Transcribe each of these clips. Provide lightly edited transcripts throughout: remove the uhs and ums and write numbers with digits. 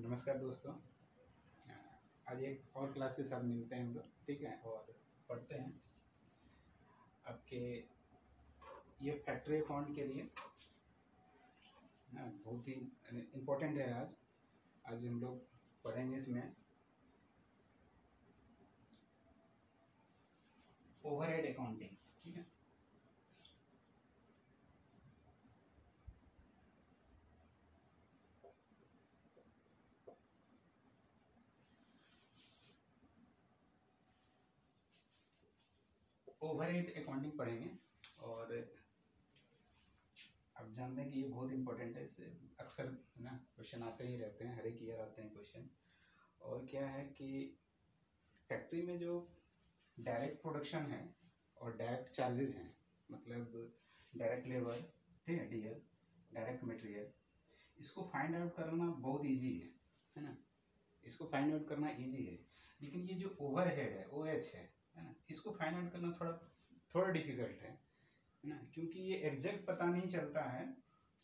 नमस्कार दोस्तों। आज एक और क्लास के साथ मिलते हैं हम लोग, ठीक है, और पढ़ते हैं आपके ये फैक्ट्री अकाउंट के लिए बहुत ही इम्पोर्टेंट है। आज हम लोग पढ़ेंगे इसमें ओवरहेड अकाउंटिंग, ठीक है। ओवरहेड अकाउंटिंग पढ़ेंगे और आप जानते हैं कि ये बहुत इंपॉर्टेंट है। इससे अक्सर है ना क्वेश्चन आते ही रहते हैं, हर एक ईयर आते हैं क्वेश्चन। और क्या है कि फैक्ट्री में जो डायरेक्ट प्रोडक्शन है और डायरेक्ट चार्जेस हैं, मतलब डायरेक्ट लेबर, ठीक है, डीएल, डायरेक्ट मटेरियल, इसको फाइंड आउट करना बहुत इजी है ना। इसको फाइंड आउट करना इजी है, लेकिन ये जो ओवरहेड है OH है ना, इसको फाइंड आउट करना थोड़ा डिफिकल्ट है ना, क्योंकि ये एग्जैक्ट पता नहीं चलता है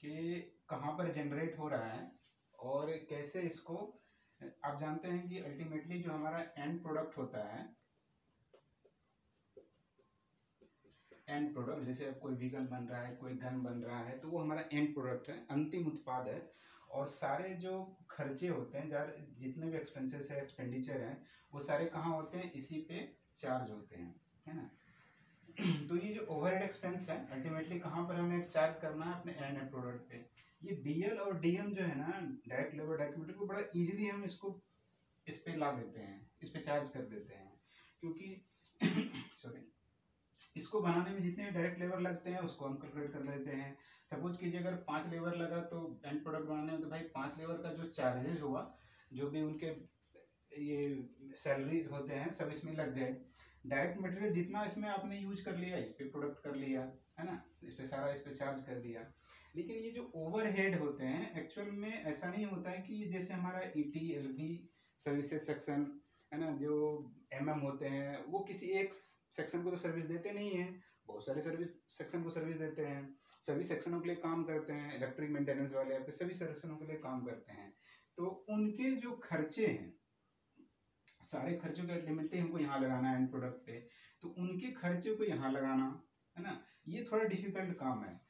कि कहाँ पर जनरेट हो रहा है और कैसे इसको। आप जानते हैं कि अल्टीमेटली जो हमारा एंड प्रोडक्ट होता है, एंड प्रोडक्ट, जैसे अब कोई व्हीकल बन रहा है, कोई गन बन रहा है, तो वो हमारा एंड प्रोडक्ट है, अंतिम उत्पाद है। और सारे जो खर्चे होते हैं, जितने भी एक्सपेंसेस है, एक्सपेंडिचर है, वो सारे कहाँ होते हैं, इसी पे चार्ज होते हैं, है ना। तो ये जो ओवरहेड एक्सपेंस है, अल्टीमेटली कहाँ पर हमें चार्ज करना है, अपने एंड प्रोडक्ट पे। ये डीएल और डीएम जो है ना, डायरेक्ट लेबर डायरेक्ट मटेरियल, को बड़ा इजीली हम इसको इस पे ला देते हैं, इस पे चार्ज कर देते हैं, क्योंकि सॉरी, इसको बनाने में जितने डायरेक्ट लेबर लगते हैं उसको हम कैलकुलेट कर लेते हैं। सपोज कीजिए अगर 5 लेबर लगा तो एंड प्रोडक्ट बनाने में, तो भाई 5 लेबर का जो चार्जेस हुआ, जो भी उनके ये सैलरी होते हैं, सब इसमें लग गए। डायरेक्ट मटेरियल जितना इसमें आपने यूज कर लिया, इस पे प्रोडक्ट कर लिया, है ना, इस पे सारा इस पे चार्ज कर दिया। लेकिन ये जो ओवरहेड होते हैं, एक्चुअल में ऐसा नहीं होता है कि जैसे हमारा ET LV सर्विसेज सेक्शन है ना, जो MM होते हैं, वो किसी एक सेक्शन को तो सर्विस देते नहीं है, बहुत सारे सर्विस सेक्शन को सर्विस देते हैं, सभी सेक्शनों के लिए काम करते हैं। इलेक्ट्रिक मेंटेनेंस वाले आपके सभी सेक्शनों के लिए काम करते हैं। तो उनके जो खर्चे हैं, सारे खर्चों का अल्टीमेटली हमको यहाँ लगाना है एंड प्रोडक्ट पे, तो उनके खर्चे को यहाँ लगाना, है ना, ये थोड़ा डिफिकल्ट काम है।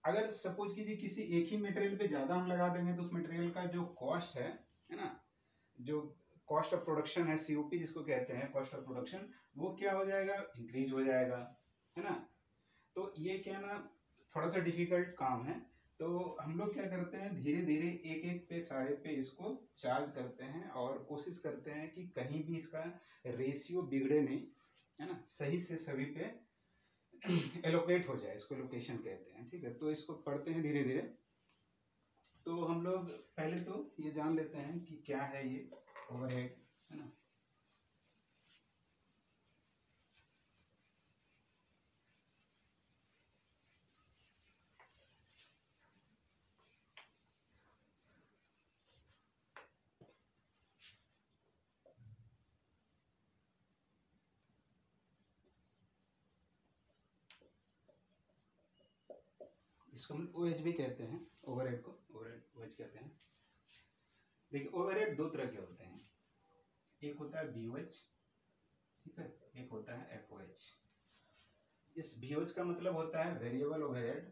अगर सपोज कीजिए किसी एक ही मटेरियल पे ज़्यादा हम लगा देंगे, तो उस मटेरियल का जो कॉस्ट है ना, जो कॉस्ट ऑफ प्रोडक्शन है, COP जिसको कहते हैं, कॉस्ट ऑफ प्रोडक्शन, वो क्या हो जाएगा, इंक्रीज हो जाएगा, है ना। तो ये क्या ना, थोड़ा सा डिफिकल्ट काम है। तो हम लोग क्या करते हैं, धीरे धीरे एक एक पे सारे पे इसको चार्ज करते हैं और कोशिश करते हैं कि कहीं भी इसका रेशियो बिगड़े नहीं, है ना, सही से सभी पे एलोकेट हो जाए, इसको लोकेशन कहते हैं, ठीक है। तो इसको पढ़ते हैं धीरे धीरे। तो हम लोग पहले तो ये जान लेते हैं कि क्या है ये ओवरहेड, है ना। इसको हम OH भी कहते हैं, ओवरहेड को ओवरहेड OH कहते हैं। देखिए, ओवरहेड दो तरह के होते हैं, एक होता है BOH, ठीक है, एक होता है FOH। इस BOH का मतलब होता है वेरिएबल ओवरहेड,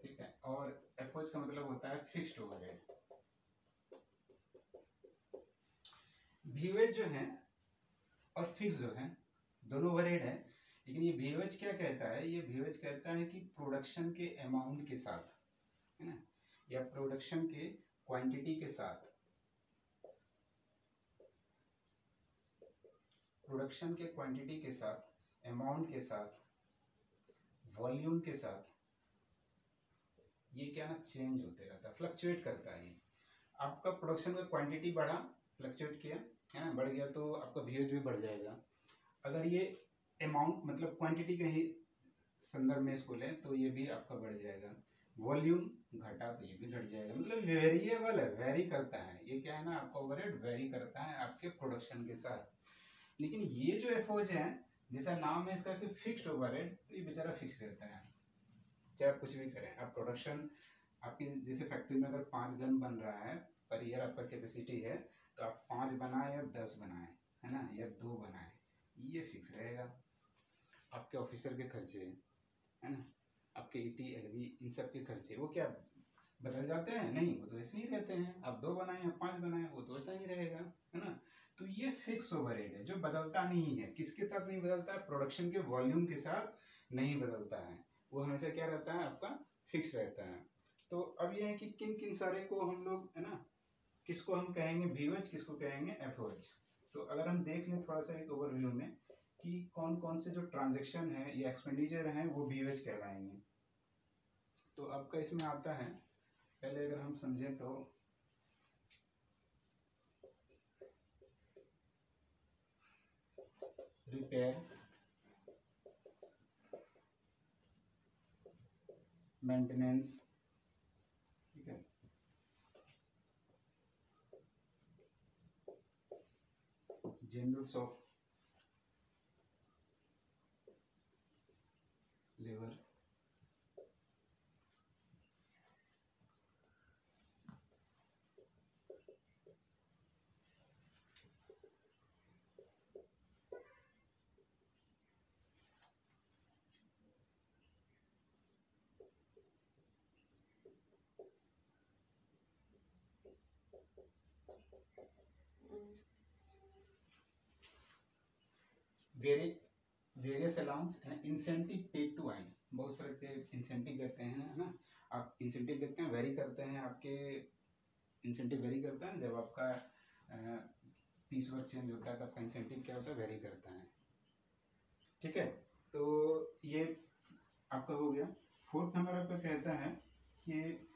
ठीक है, और FOH का मतलब होता है फिक्स्ड ओवरहेड। BOH जो है और फिक्स जो है, दोनों ओवरहेड है, लेकिन ये BOH क्या कहता है, ये BOH कहता है कि प्रोडक्शन के अमाउंट के साथ, है ना, या प्रोडक्शन के क्वांटिटी के साथ, प्रोडक्शन के क्वांटिटी के साथ, अमाउंट के साथ, वॉल्यूम के साथ, ये क्या ना चेंज होते रहता है, फ्लक्चुएट करता है। ये आपका प्रोडक्शन का क्वांटिटी बढ़ा, फ्लक्चुएट किया, है ना, बढ़ गया, तो आपका BOH भी बढ़ जाएगा। अगर ये अमाउंट मतलब क्वांटिटी के ही संदर्भ में इसको लें, तो ये भी आपका बढ़ जाएगा। वॉल्यूम घटा तो ये भी घट जाएगा, मतलब वेरिएबल है, वेरी करता है। ये क्या है ना, आपका ओवरहेड वेरी करता है आपके प्रोडक्शन के साथ। लेकिन ये जो FOH है, जैसा नाम है इसका कि फिक्स्ड ओवरहेड, तो ये बेचारा फिक्स रहता है, चाहे आप कुछ भी करें। आप प्रोडक्शन आपकी जैसे फैक्ट्री में अगर 5 गन बन रहा है पर ईयर आपका कैपेसिटी है, तो आप 5 बनाए या 10 बनाए, है ना, या 2 बनाए, ये फिक्स रहेगा। आपके ऑफिसर के खर्चे, है ना, आपके ईटी एलवी इन सब के खर्चे वो क्या बदल जाते हैं? नहीं, वो तो ऐसे ही रहते हैं। आप 2 बनाए या 5 बनाए, वो तो ऐसा ही रहेगा, है ना। तो ये फिक्स ओवरहेड है जो बदलता नहीं है। किसके साथ नहीं बदलता है? प्रोडक्शन के वॉल्यूम के साथ नहीं बदलता है, वो हमेशा क्या रहता है आपका, फिक्स रहता है। तो अब ये है कि किन किन सारे को हम लोग, है ना, किसको हम कहेंगे VOH, किसको कहेंगे FOH। तो अगर हम देख लें थोड़ा सा एक ओवरव्यू में कि कौन कौन से जो ट्रांजेक्शन है या एक्सपेंडिचर हैं वो VOH कहलाएंगे। तो आपका इसमें आता है, पहले अगर हम समझें तो रिपेयर, मेंटेनेंस, ठीक है, general shop labour, various allowance and incentive paid to I. बहुत सारे इंसेंटिव देते हैं, है ना। आप इंसेंटिव देखते हैं, वेरी करते हैं, आपके इंसेंटिव वेरी करता है। जब आपका पीस वर्क चेंज होता है तो आपका इंसेंटिव क्या होता है, वेरी करता है, ठीक है। तो ये आपका हो गया। फोर्थ नंबर आपका कहता है कि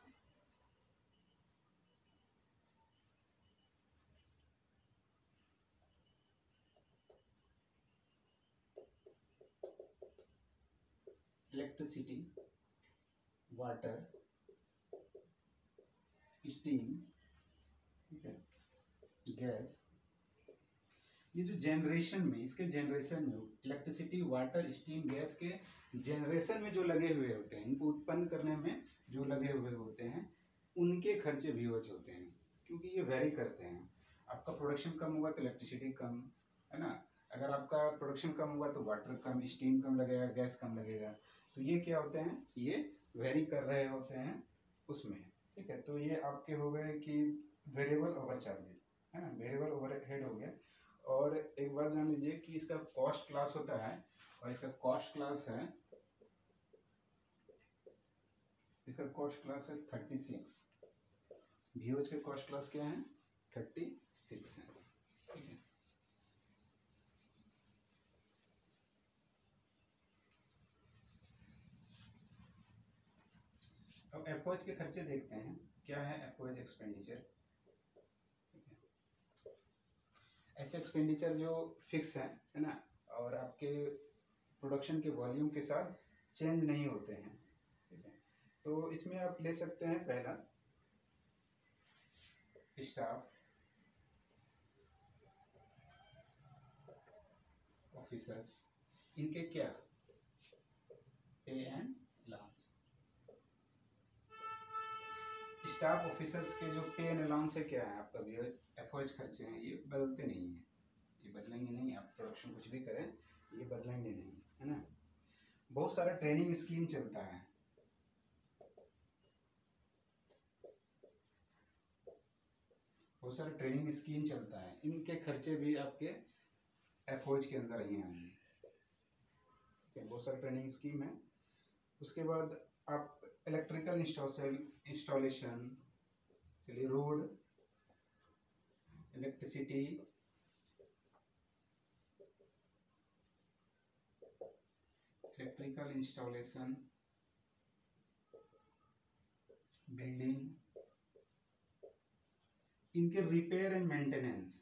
इलेक्ट्रिसिटी, वाटर, स्टीम, ठीक है, गैस, ये जो जनरेशन में, इसके जनरेशन में इलेक्ट्रिसिटी, वाटर, स्टीम, गैस के जनरेशन में जो लगे हुए होते हैं, इनको उत्पन्न करने में जो लगे हुए होते हैं, उनके खर्चे VOH होते हैं, क्योंकि ये वेरी करते हैं। आपका प्रोडक्शन कम होगा तो इलेक्ट्रिसिटी कम, है ना। अगर आपका प्रोडक्शन कम होगा तो वाटर कम, स्टीम कम लगेगा, गैस कम लगेगा। तो ये क्या होते हैं, ये वेरी कर रहे होते हैं उसमें, ठीक है। तो ये आपके हो गए कि वेरिएबल ओवर चार्जेज, है ना, वेरिएबल ओवरहेड हो गया। और एक बात जान लीजिए कि इसका कॉस्ट क्लास होता है, और इसका कॉस्ट क्लास है, इसका कॉस्ट क्लास है 36। VOH के कॉस्ट क्लास क्या है, 36 है, ठीक है। अब FOH के खर्चे देखते हैं, क्या है FOH एक्सपेंडिचर, ठीक है। ऐसे एक्सपेंडिचर जो फिक्स है ना, और आपके प्रोडक्शन के वॉल्यूम के साथ चेंज नहीं होते हैं, ठीक है। तो इसमें आप ले सकते हैं पहला स्टाफ, ऑफिसर्स, इनके क्या पे एंड अलाउंस। स्टाफ ऑफिसर्स के जो पे एंड अलाउंस है क्या है आपका FOH खर्चे हैं, ये बदलते नहीं हैं, ये बदलेंगे नहीं। आप प्रोडक्शन कुछ भी करें, ये बदलेंगे नहीं, है ना। बहुत सारा ट्रेनिंग स्कीम चलता है, बहुत सारा ट्रेनिंग स्कीम चलता है, इनके खर्चे भी आपके FOH के अंदर ही आएंगे, ठीक है। बहुत सारा ट्रेनिंग स्कीम है। उसके बाद आप इलेक्ट्रिकल इंस्टॉलेशन, चलिए, road, electricity, electrical installation, building, इनके repair and maintenance,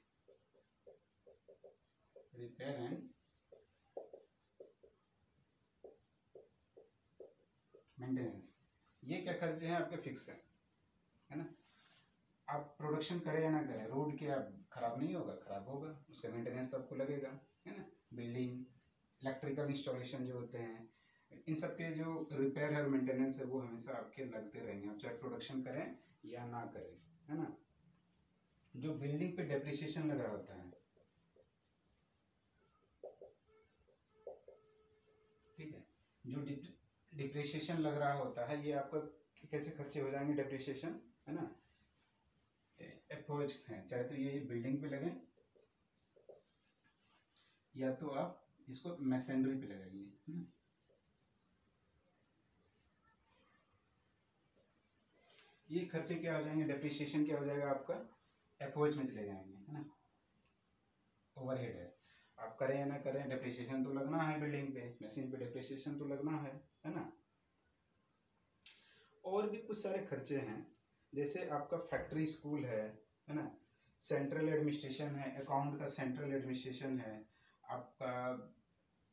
repair and maintenance, ये क्या खर्चे हैं आपके, फिक्स है ना। आप प्रोडक्शन करें या ना करें, रोड क्या खराब नहीं होगा, खराब होगा, उसका मेंटेनेंस तो आपको लगेगा, है ना। बिल्डिंग, इलेक्ट्रिकल इंस्टॉलेशन जो होते हैं, इन सब के जो रिपेयर और मेंटेनेंस है वो हमेशा आपके लगते रहेंगे, आप चाहे प्रोडक्शन करें या ना करें, है ना। जो बिल्डिंग पे डेप्रिसिएशन लग रहा होता है, ठीक है, जो डिप्रिसिएशन लग रहा होता है ये आपका कैसे खर्चे हो जाएंगे, डेप्रिसिएशन, है ना, अप्रोच है, चाहे तो ये बिल्डिंग पे लगे या तो आप इसको मैसनरी पे लगाइए, है ना। ये खर्चे क्या हो जाएंगे, डेप्रिसिएशन क्या हो जाएगा आपका, एफओएच में चले जाएंगे, है ना। ओवरहेड है, आप करें या ना करें डेप्रिसिएशन तो लगना है, बिल्डिंग पे मशीन पे डेप्रिसिएशन तो लगना है ना। और भी कुछ सारे खर्चे हैं, जैसे आपका फैक्ट्री स्कूल है ना, सेंट्रल एडमिनिस्ट्रेशन है, अकाउंट का सेंट्रल एडमिनिस्ट्रेशन है, आपका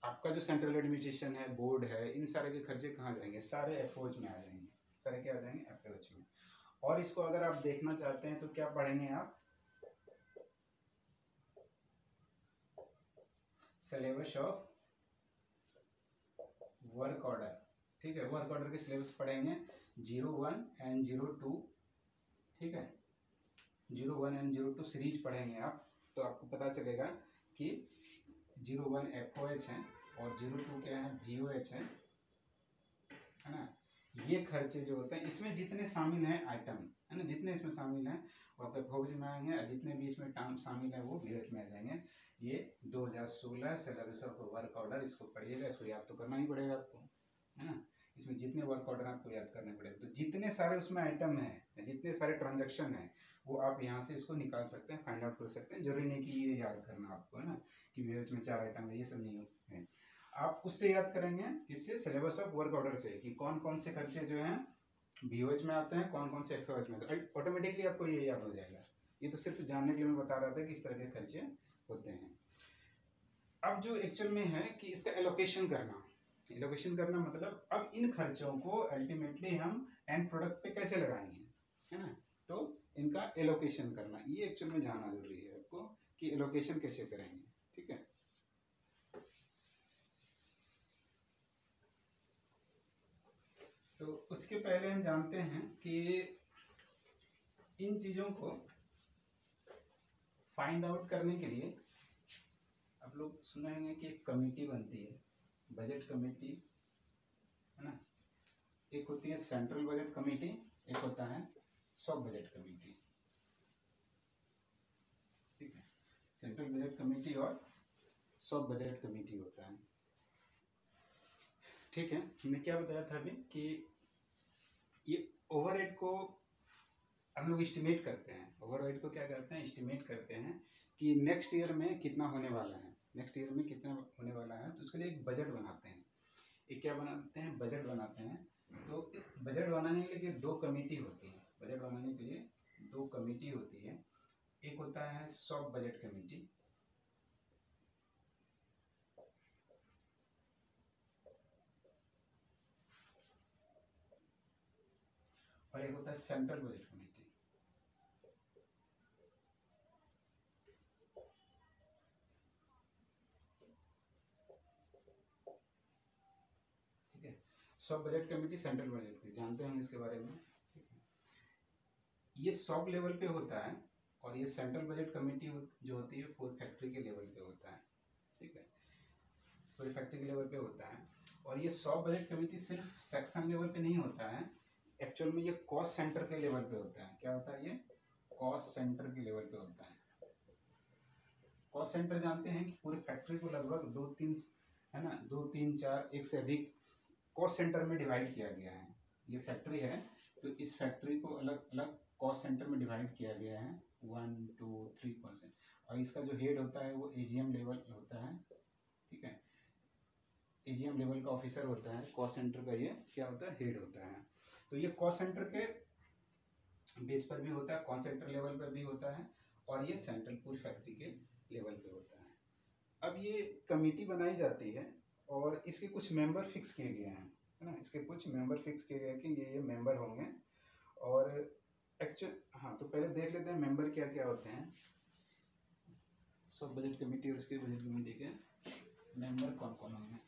आपका जो सेंट्रल एडमिनिस्ट्रेशन है, बोर्ड है, इन सारे के खर्चे कहाँ जाएंगे, सारे एफओएच में आ जाएंगे, सारे क्या आ जाएंगे, एफओएच में। और इसको अगर आप देखना चाहते हैं तो क्या पढ़ेंगे आप, सिलेबस ऑफ वर्क ऑर्डर, ठीक है, वर्क ऑर्डर के सिलेबस पढ़ेंगे 01 एंड 02, ठीक है, 01 एंड 02 सीरीज पढ़ेंगे आप, तो आपको पता चलेगा कि 01 एफओएच है और 02 क्या है, वीओएच है ना। ये खर्चे जो होते हैं इसमें जितने शामिल हैं आइटम, है ना, जितने इसमें शामिल हैं वो आपके एफओएच में आएंगे, और जितने भी इसमें टर्म शामिल हैं वो वीओएच में आ जाएंगे। ये 2016 सिलेबस ऑफ वर्क ऑर्डर, इसको पढ़िएगा, इसको याद तो करना ही पड़ेगा आपको, है ना। इसमें जितने वर्क ऑर्डर आपको याद करने पड़ेगा, तो जितने सारे उसमें आइटम हैं, जितने सारे ट्रांजेक्शन हैं, वो आप यहाँ से इसको निकाल सकते हैं, फाइंड आउट कर सकते हैं। जरूरी नहीं कि ये याद करना आपको, है ना, कि वीओएच में 4 आइटम है, ये सब नहीं है। आप उससे याद करेंगे, किससे, सिलेबस ऑफ वर्क ऑर्डर से, कि कौन कौन से खर्चे जो हैं वीओएच में आते हैं, कौन कौन से एफओएच में, तो ऑटोमेटिकली आपको ये याद हो जाएगा। ये तो सिर्फ जानने के लिए मैं बता रहा था कि इस तरह के खर्चे होते हैं। अब जो एक्चुअल में है कि इसका एलोकेशन करना, एलोकेशन करना मतलब अब इन खर्चों को अल्टीमेटली हम एंड प्रोडक्ट पे कैसे लगाएंगे, है ना, तो इनका एलोकेशन करना, ये एक्चुअल में जानना जरूरी है आपको कि एलोकेशन कैसे करेंगे, ठीक है। तो उसके पहले हम जानते हैं कि इन चीज़ों को फाइंड आउट करने के लिए आप लोग सुने होंगे कि एक कमेटी बनती है, बजट कमेटी, है ना। एक होती है सेंट्रल बजट कमेटी, एक होता है सब बजट कमेटी, ठीक है, सेंट्रल बजट कमेटी और सब बजट कमेटी होता है, ठीक है। हमने क्या बताया था अभी कि ये ओवरहेड को हम लोग एस्टिमेट करते हैं, ओवरहेड को क्या करते हैं, एस्टिमेट करते हैं कि नेक्स्ट ईयर में कितना होने वाला है, नेक्स्ट ईयर में कितना होने वाला है, तो उसके लिए एक बजट बनाते हैं। एक क्या बनाते हैं, बजट बनाते हैं। तो बजट बनाने के लिए 2 कमेटी होती है, बजट बनाने के लिए 2 कमेटी होती है। एक होता है सब बजट कमेटी, और एक होता है सेंट्रल बजट कमेटी। ठीक है, सब budget committee, central budget committee, जानते हैं इसके बारे में, ठीक है। ये सब लेवल पे होता है, और ये सेंट्रल बजट कमेटी जो होती है फूड फैक्ट्री के लेवल पे होता है, ठीक है, फूड फैक्ट्री के लेवल पे होता है। और ये सब बजट कमेटी सिर्फ सेक्शन लेवल पे नहीं होता है, एक्चुअल में ये कॉस्ट सेंटर के लेवल पे होता है। क्या होता है ये, कॉस्ट सेंटर के लेवल पे होता है। कॉस्ट सेंटर जानते हैं कि पूरे फैक्ट्री को लगभग 2-3, है ना, 2-3-4 एक से अधिक कॉस्ट सेंटर में डिवाइड किया गया है। ये फैक्ट्री है तो इस फैक्ट्री को अलग अलग कॉस्ट सेंटर में डिवाइड किया गया है, 1, 2, 3%। और इसका जो हेड होता है वो एजीएम लेवल होता है, ठीक है, एजीएम लेवल का ऑफिसर होता है। कॉस्ट सेंटर का ये क्या होता है, हेड होता है। तो ये कॉस्ट सेंटर के बेस पर भी होता है, कॉस्ट सेंटर लेवल पर भी होता है, और ये सेंट्रल पूरी फैक्ट्री के लेवल पे होता है। अब ये कमेटी बनाई जाती है और इसके कुछ मेंबर फिक्स किए गए हैं, है ना, इसके कुछ मेंबर फिक्स किए गए हैं कि ये मेंबर होंगे। और एक्चुअल, हाँ, तो पहले देख लेते हैं मेंबर क्या क्या होते हैं। सब बजट कमेटी और इसके बजट कमेटी के मेंबर कौन कौन होंगे।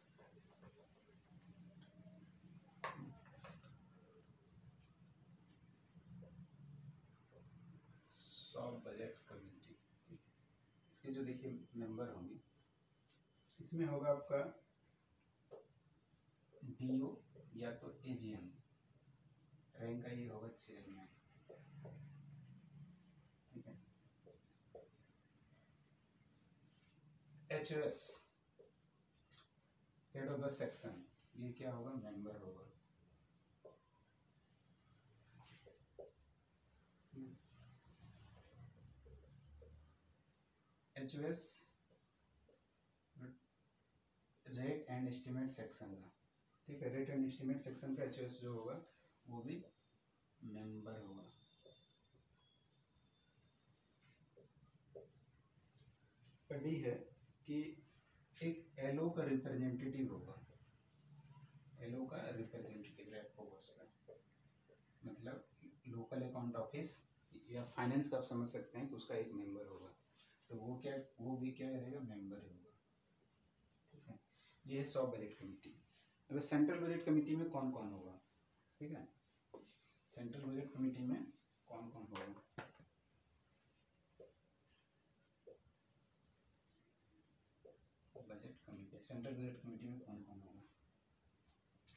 Soft budget committee. इसके जो देखिए मेंबर होंगे, इसमें होगा आपका डीओ या तो एजीएम, रैंक का ये होगा चेयरमैन, ठीक है। एचओएस हेड ऑफ द सेक्शन, ये क्या होगा, मेंबर होगा। एचओएस रेट एंड एस्टिमेट सेक्शन का, ठीक है, रेट एंड एस्टिमेट सेक्शन का एचओएस जो होगा वो भी मेंबर होगा। डी है कि एक एलओ का रिप्रेजेंटेटिव होगा, एलओ का रिप्रेजेंटेटिव रेप होगा उसका, मतलब लोकल अकाउंट ऑफिस या फाइनेंस का आप समझ सकते हैं कि उसका एक मेंबर होगा, तो वो भी क्या रहेगा, मेंबर होगा, ठीक है। ये है सॉफ्ट बजट कमेटी। अब सेंट्रल बजट कमेटी में कौन कौन होगा, ठीक है, सेंट्रल बजट कमेटी में कौन कौन होगा, budget committee, central budget committee में कौन कौन होगा।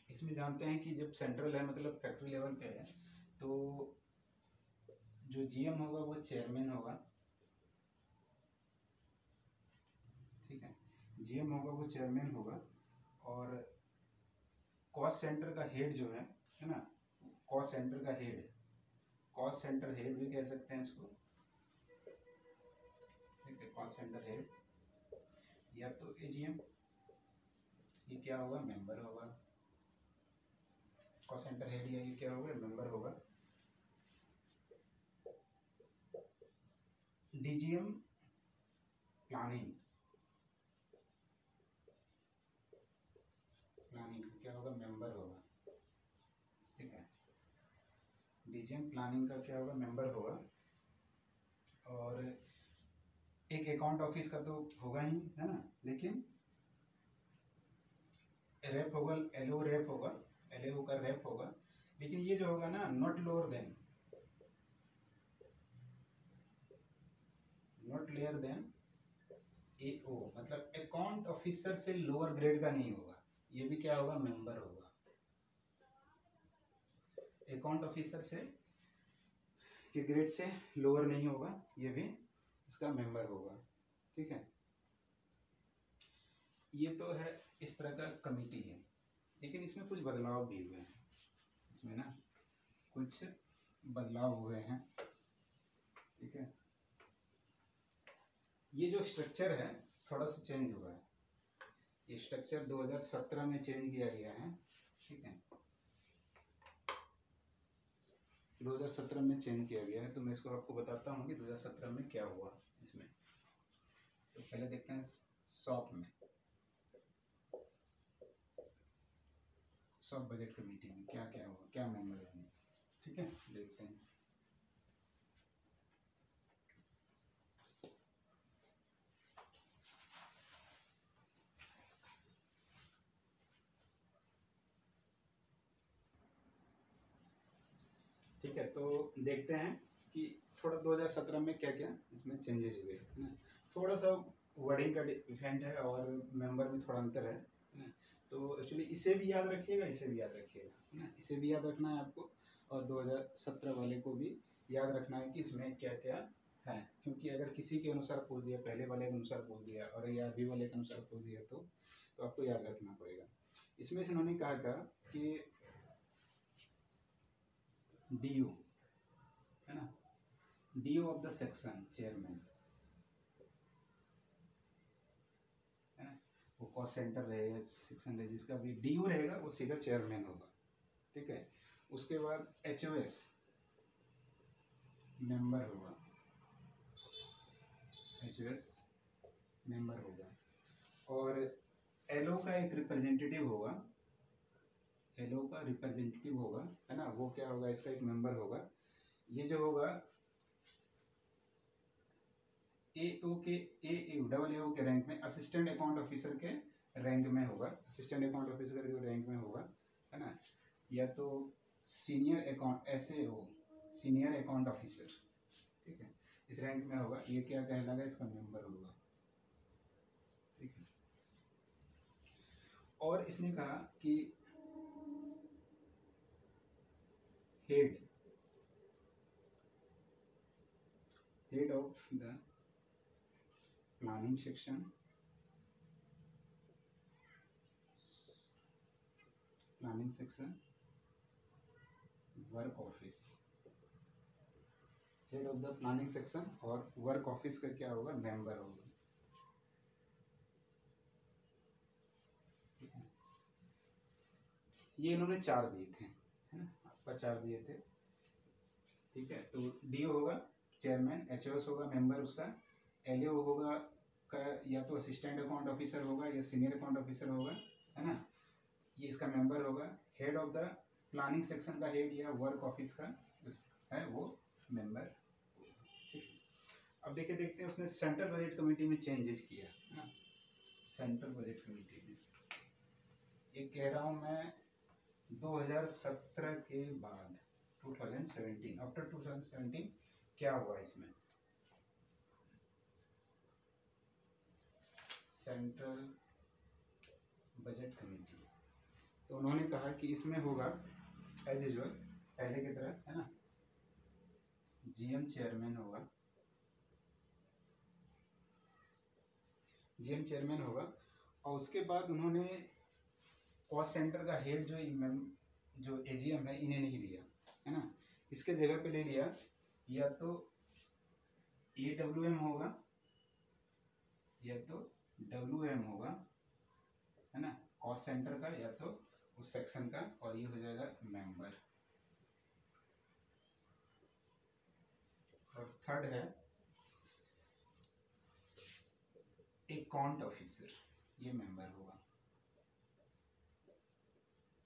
इसमें जानते हैं कि जब सेंट्रल है मतलब फैक्ट्री लेवल पे है, तो जो जीएम होगा वो चेयरमैन होगा, ठीक है, जीएम होगा वो चेयरमैन होगा। और कॉस्ट सेंटर का हेड जो है ना, कॉस्ट सेंटर का हेड, कॉस्ट सेंटर हेड भी कह सकते हैं इसको, ठीक है, कॉस्ट सेंटर हेड या तो एजीएम, ये क्या होगा, मेंबर होगा, कॉस्ट सेंटर हेड या ये क्या होगा, मेंबर होगा। डीजीएम प्लानिंग, प्लानिंग का क्या होगा, मेंबर होगा, ठीक है, डीजीएम प्लानिंग का क्या होगा, मेंबर होगा। और एक अकाउंट ऑफिस का तो होगा ही, है ना, लेकिन रेप होगा, एलओ रेप होगा, एलओ का रेप होगा, लेकिन ये जो होगा ना नॉट लोअर देन एओ, मतलब अकाउंट ऑफिसर से लोअर ग्रेड का नहीं होगा, ये भी क्या होगा, मेंबर होगा। अकाउंट ऑफिसर से के ग्रेड से लोअर नहीं होगा, ये भी इसका मेंबर होगा, ठीक है। ये तो है इस तरह का कमिटी है, लेकिन इसमें कुछ बदलाव भी हुए हैं, इसमें ना कुछ बदलाव हुए हैं, ठीक है। ये जो स्ट्रक्चर है थोड़ा सा चेंज हुआ है, ये स्ट्रक्चर 2017 में चेंज किया गया है, ठीक है, 2017 में चेंज किया गया है। तो मैं इसको आपको बताता हूँ कि 2017 में क्या हुआ इसमें। तो पहले देखते हैं सॉफ्ट में, सॉफ्ट बजट कमेटी में क्या क्या हुआ, क्या मेंबर है, ठीक है, देखते हैं। ठीक है, तो देखते हैं कि थोड़ा 2017 में क्या क्या इसमें चेंजेस हुए है ना, थोड़ा सा वर्डिंग का डिफरेंट है और मेंबर में थोड़ा अंतर है ना। तो एक्चुअली इसे भी याद रखिएगा, इसे भी याद रखिएगा, है ना, इसे भी याद रखना है आपको, और 2017 वाले को भी याद रखना है कि इसमें क्या क्या है, क्योंकि अगर किसी के अनुसार पूछ दिया, पहले वाले के अनुसार पूछ दिया और या अभी वाले के अनुसार पूछ दिया तो आपको याद रखना पड़ेगा। इसमें से उन्होंने कहा था कि डीयू, है ना, DO of the section chairman, है ना, वो कॉस्ट सेंटर रहेगा, सेक्शन रहे, जिसका भी डीओ रहेगा वो सीधा चेयरमैन होगा, ठीक है। उसके बाद एचओएस मेंबर होगा, एचओएस मेंबर होगा। और एलओ का एक रिप्रेजेंटेटिव होगा, एलओ का रिप्रेजेंटेटिव होगा, है ना, वो क्या होगा, इसका एक मेंबर होगा। ये जो होगा एओ के डबल एओ के रैंक में, असिस्टेंट अकाउंट ऑफिसर के रैंक में होगा, असिस्टेंट अकाउंट ऑफिसर के रैंक में होगा, है ना, या तो senior account SAO, senior account officer, ठीक है। इस रैंक में होगा, ये क्या कहलाएगा, इसका मेंबर होगा, ठीक है। और इसने कहा कि head of the planning section, work office, head of the planning section और वर्क ऑफिस का क्या होगा, मेंबर होगा। ये इन्होंने 4 दिए थे, है ना, आपका 4 दिए थे, ठीक है। तो डीओ होगा चेयरमैन, एचओएस होगा मेंबर उसका, एलओ होगा का या तो असिस्टेंट अकाउंट ऑफिसर होगा या सीनियर अकाउंट ऑफिसर होगा, है ना, ये इसका मेंबर होगा। Head of the planning section का हेड या वर्क ऑफिस का है वो मेंबर। अब देखिए, देखते हैं उसने सेंट्रल बजट कमेटी में चेंजेस किया, है ना। सेंट्रल बजट कमेटी में ये कह रहा हूँ मैं 2017 के बाद 2017, आफ्टर 2017 क्या हुआ इसमें, सेंट्रल बजट कमेटी। तो उन्होंने कहा कि इसमें होगा एज यूजुअल पहले की तरह, है ना, जीएम चेयरमैन होगा, जीएम चेयरमैन होगा। और उसके बाद उन्होंने कॉस्ट सेंटर का हेड जो एजीएम है इन्हें नहीं लिया, है ना, इसके जगह पे ले लिया या तो एडब्ल्यूएम होगा या तो डब्ल्यूएम होगा, है ना, कॉस्ट सेंटर का या तो उस सेक्शन का, और ये हो जाएगा मेंबर। और थर्ड है अकाउंट ऑफिसर, ये मेंबर होगा,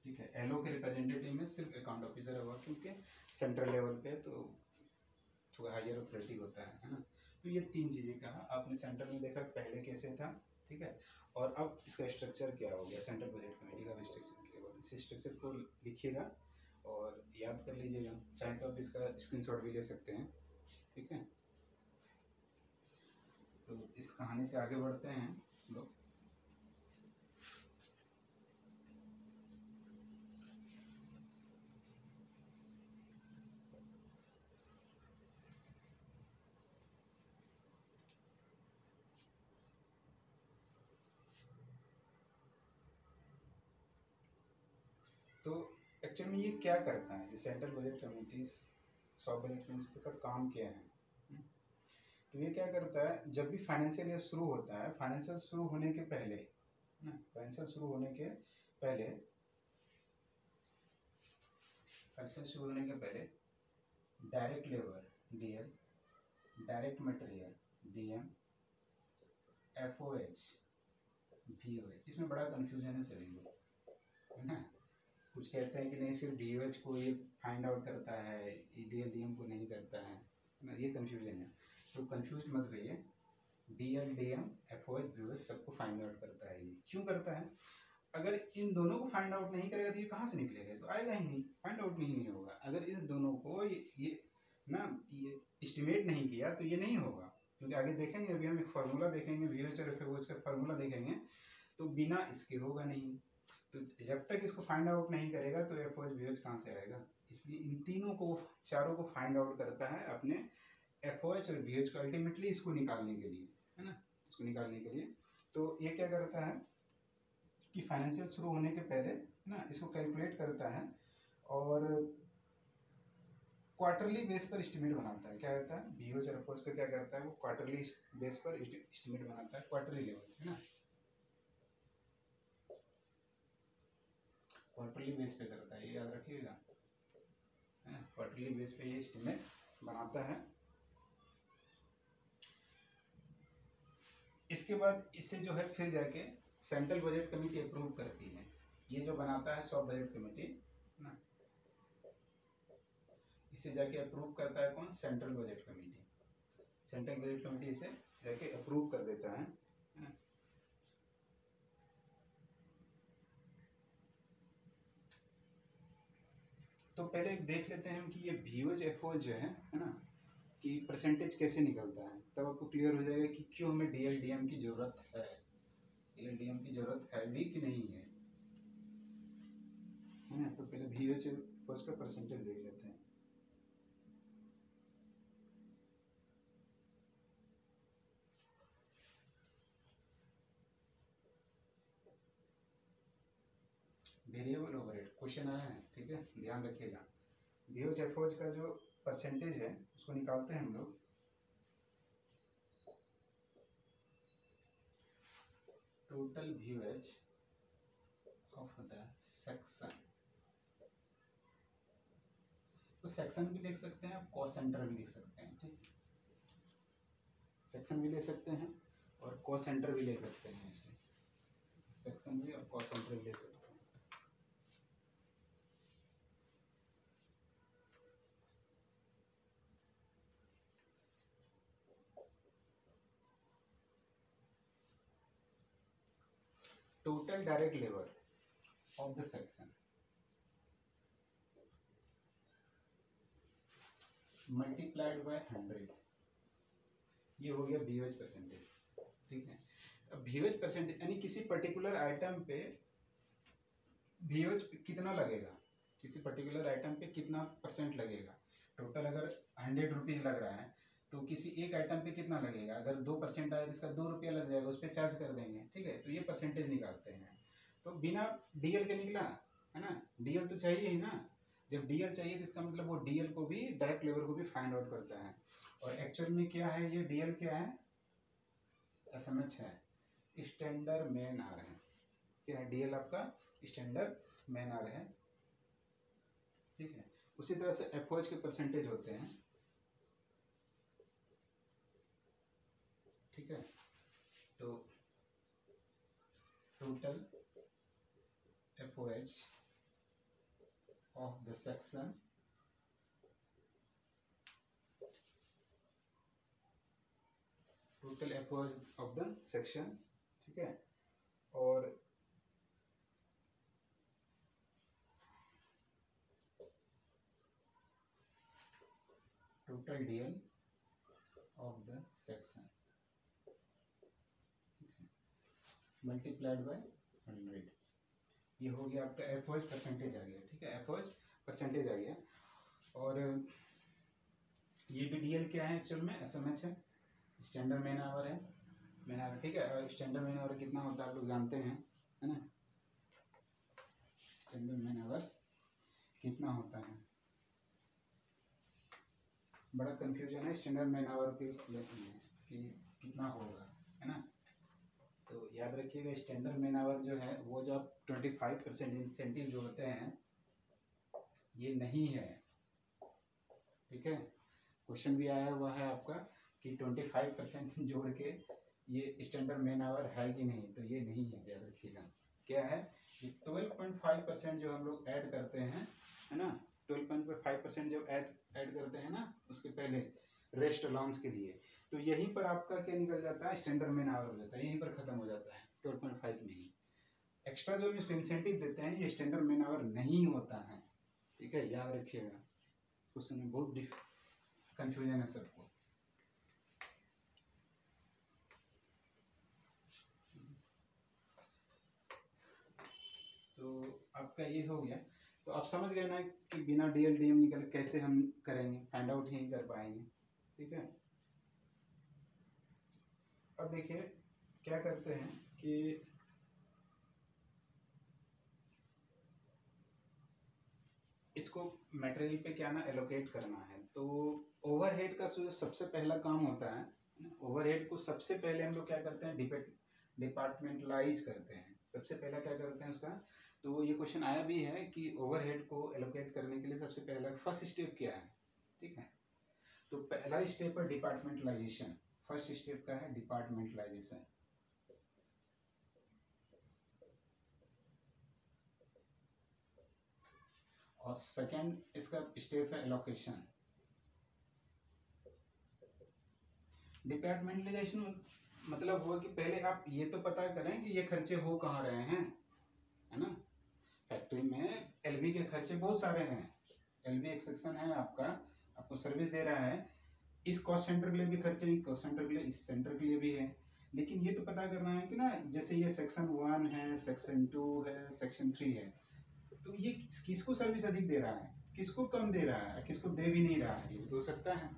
ठीक है। एलओ के रिप्रेजेंटेटिव में सिर्फ अकाउंट ऑफिसर होगा, क्योंकि सेंट्रल लेवल पे तो थोड़ा हायर अथॉरिटी होता है ना। तो ये 3 चीज़ें कहा आपने, सेंटर में देखा पहले कैसे था, ठीक है। और अब इसका स्ट्रक्चर क्या हो गया, सेंट्रल बजट कमेटी का स्ट्रक्चर क्या होगा, इस स्ट्रक्चर को लिखिएगा और याद कर लीजिएगा, चाहे तो आप इसका स्क्रीनशॉट भी ले सकते हैं, ठीक है। तो इस कहानी से आगे बढ़ते हैं लोग। तो एक्चुअली में ये क्या करता है, ये central budget committee, soft budget committee का काम क्या है। तो ये क्या करता है, जब भी फाइनेंशियल ईयर शुरू होता है, फाइनेंशियल शुरू होने के पहले ना, फाइनेंशियल शुरू होने के पहले direct labour DL, direct material DM, FOH VOH, इसमें बड़ा कन्फ्यूजन है सभी को, है ना। कुछ कहते हैं कि नहीं सिर्फ वीओएच को ये फाइंड आउट करता है, डीएल डीएम को नहीं करता है ना, ये कन्फ्यूजन है। तो कन्फ्यूज मत होइए, डीएल डीएम एफओएच वीओएच सबको फाइंड आउट करता है। ये क्यों करता है, अगर इन दोनों को फाइंड आउट नहीं करेगा तो ये कहाँ से निकलेगा, तो आएगा ही नहीं, फाइंड आउट नहीं होगा। अगर इस दोनों को ये एस्टिमेट नहीं किया तो ये नहीं होगा, क्योंकि आगे देखेंगे, अभी हम एक फार्मूला देखेंगे, वीओएच और एफओएच का फार्मूला देखेंगे, तो बिना इसके होगा नहीं। तो जब तक इसको फाइंड आउट नहीं करेगा तो एफओएच वीओएच कहाँ से आएगा। इसलिए इन तीनों को, चारों को फाइंड आउट करता है अपने एफओएच और वीओएच को, अल्टीमेटली इसको निकालने के लिए, है ना, इसको निकालने के लिए। तो ये क्या करता है कि फाइनेंशियल शुरू होने के पहले ना इसको कैलकुलेट करता है और क्वार्टरली बेस पर एस्टिमेट बनाता है। क्या करता है, वीओएच और एफओएच को क्या करता है, वो क्वार्टरली बेस पर एस्टिमेट बनाता है, क्वार्टरली लेवल, है ना, क्वार्टरली बेस पे करता है, ये याद रखिएगा, है ना, क्वार्टरली बेस पे ये एस्टिमेट बनाता है। इसके बाद इससे जो है फिर जाके सेंट्रल बजट कमेटी अप्रूव करती है, ये जो बनाता है सॉफ्ट बजट कमेटी ना, इसे जाके अप्रूव करता है कौन, central budget committee. Central budget committee इसे जाके अप्रूव कर देता है ना? तो पहले देख लेते हैं हम कि ये वीओएच एफओएच जो है ना, कि परसेंटेज कैसे निकलता है, तब आपको क्लियर हो जाएगा कि क्यों हमें डीएलडीएम की ज़रूरत है, डीएलडीएम की ज़रूरत है भी कि नहीं है ना। तो पहले VH फर्स्ट का परसेंटेज देख लेते हैं। वेरिएबल ओवरहेड क्वेश्चन आया है, ठीक है, ध्यान रखिएगा। VH FOH का जो परसेंटेज है उसको निकालते हैं हम लोग। Total VH of the section, तो सेक्शन भी लिख सकते हैं, कॉस्ट सेंटर भी लिख सकते हैं, ठीक, सेक्शन भी ले सकते हैं और कॉस्ट सेंटर भी ले सकते हैं, इसे सेक्शन भी और कॉस्ट सेंटर भी ले सकते हैं। Total direct labour of the section multiplied by 100, ये हो गया VH परसेंटेज, ठीक है। अब VH परसेंटेज यानी किसी पर्टिकुलर आइटम पे VH कितना लगेगा, किसी पर्टिकुलर आइटम पे कितना परसेंट लगेगा। टोटल अगर 100 रुपीज़ लग रहा है तो किसी एक आइटम पे कितना लगेगा, अगर 2% आया तो इसका 2 रुपया लग जाएगा, उस पर चार्ज कर देंगे, ठीक है। तो ये परसेंटेज निकालते हैं। तो बिना DL के निकला है ना, DL तो चाहिए ही ना, जब DL चाहिए तो इसका मतलब वो DL को भी, डायरेक्ट लेबर को भी फाइंड आउट करता है। और एक्चुअल में क्या है, ये DL क्या है, SMH है, स्टैंडर्ड मैन आवर है। क्या है DL आपका, स्टैंडर्ड मैन आवर है, ठीक है। उसी तरह से FOH के परसेंटेज होते हैं, ठीक है। तो total FOH of the section total FOH of the section, ठीक है। और total DL of the section multiplied by 100, ये हो गया आपका FOH परसेंटेज आ गया, ठीक है, FOH परसेंटेज आ गया। और ये भी DL क्या है, एक्चुअल में SMH है, स्टैंडर्ड मैन आवर है, मैन आवर, ठीक है। और स्टैंडर्ड मैन आवर कितना होता है आप लोग जानते हैं, है ना, स्टैंडर्ड मैन आवर कितना होता है, बड़ा कंफ्यूजन है स्टैंडर्ड मैन आवर के लेते हैं कि कितना होगा, है ना। तो याद रखिएगा स्टैंडर्ड मैन आवर जो है वो जो आप 25% इंसेंटिव जो होते हैं ये नहीं है, ठीक है। क्वेश्चन भी आया हुआ है आपका कि 25% जोड़ के ये स्टैंडर्ड मैन आवर है कि नहीं, तो ये नहीं है, याद रखिएगा। क्या है, ये 12.5% जो हम लोग ऐड करते हैं, है ना, 12.5% जब ऐड करते हैं ना उसके पहले रेस्ट अलाउंस के लिए, तो यहीं पर आपका क्या निकल जाता है, स्टैंडर्ड मैन आवर हो जाता है, यहीं पर खत्म हो जाता है 12.5 में ही। एक्स्ट्रा जो इसको इंसेंटिव देते हैं ये स्टैंडर्ड मैन आवर नहीं होता है, ठीक है, याद रखिएगा। क्वेश्चन में बहुत कंफ्यूजन है सबको। तो आपका ये हो गया, तो आप समझ गए ना कि बिना DL/DM निकल कैसे हम करेंगे, फाइंड आउट ही कर पाएंगे, ठीक है। अब देखिए क्या करते हैं कि इसको मटेरियल पे क्या ना एलोकेट करना है। तो ओवरहेड का जो सबसे पहला काम होता है, ओवरहेड को सबसे पहले हम लोग क्या करते हैं, डिपार्टमेंटलाइज करते हैं। सबसे पहला क्या करते हैं उसका, तो ये क्वेश्चन आया भी है कि ओवरहेड को एलोकेट करने के लिए सबसे पहला फर्स्ट स्टेप क्या है, ठीक है। तो पहला स्टेप है डिपार्टमेंटलाइजेशन, फर्स्ट स्टेप का है डिपार्टमेंटलाइजेशन। और सेकंड इसका स्टेप है एलोकेशन। डिपार्टमेंटलाइजेशन मतलब हुआ कि पहले आप ये तो पता करें कि ये खर्चे हो कहाँ रहे हैं, है ना। फैक्ट्री में LV के खर्चे बहुत सारे हैं, LV एक सेक्शन है आपका, आपको सर्विस दे रहा है, इस कॉस्ट सेंटर के लिए भी खर्चे हैं, कॉस्ट सेंटर के लिए, इस सेंटर के लिए भी है। लेकिन ये तो पता करना है कि ना, जैसे ये सेक्शन 1 है, सेक्शन 2 है, सेक्शन 3 है, तो ये किसको सर्विस अधिक दे रहा है, किसको कम दे रहा है, किसको दे भी नहीं रहा है, ये भी तो हो सकता है।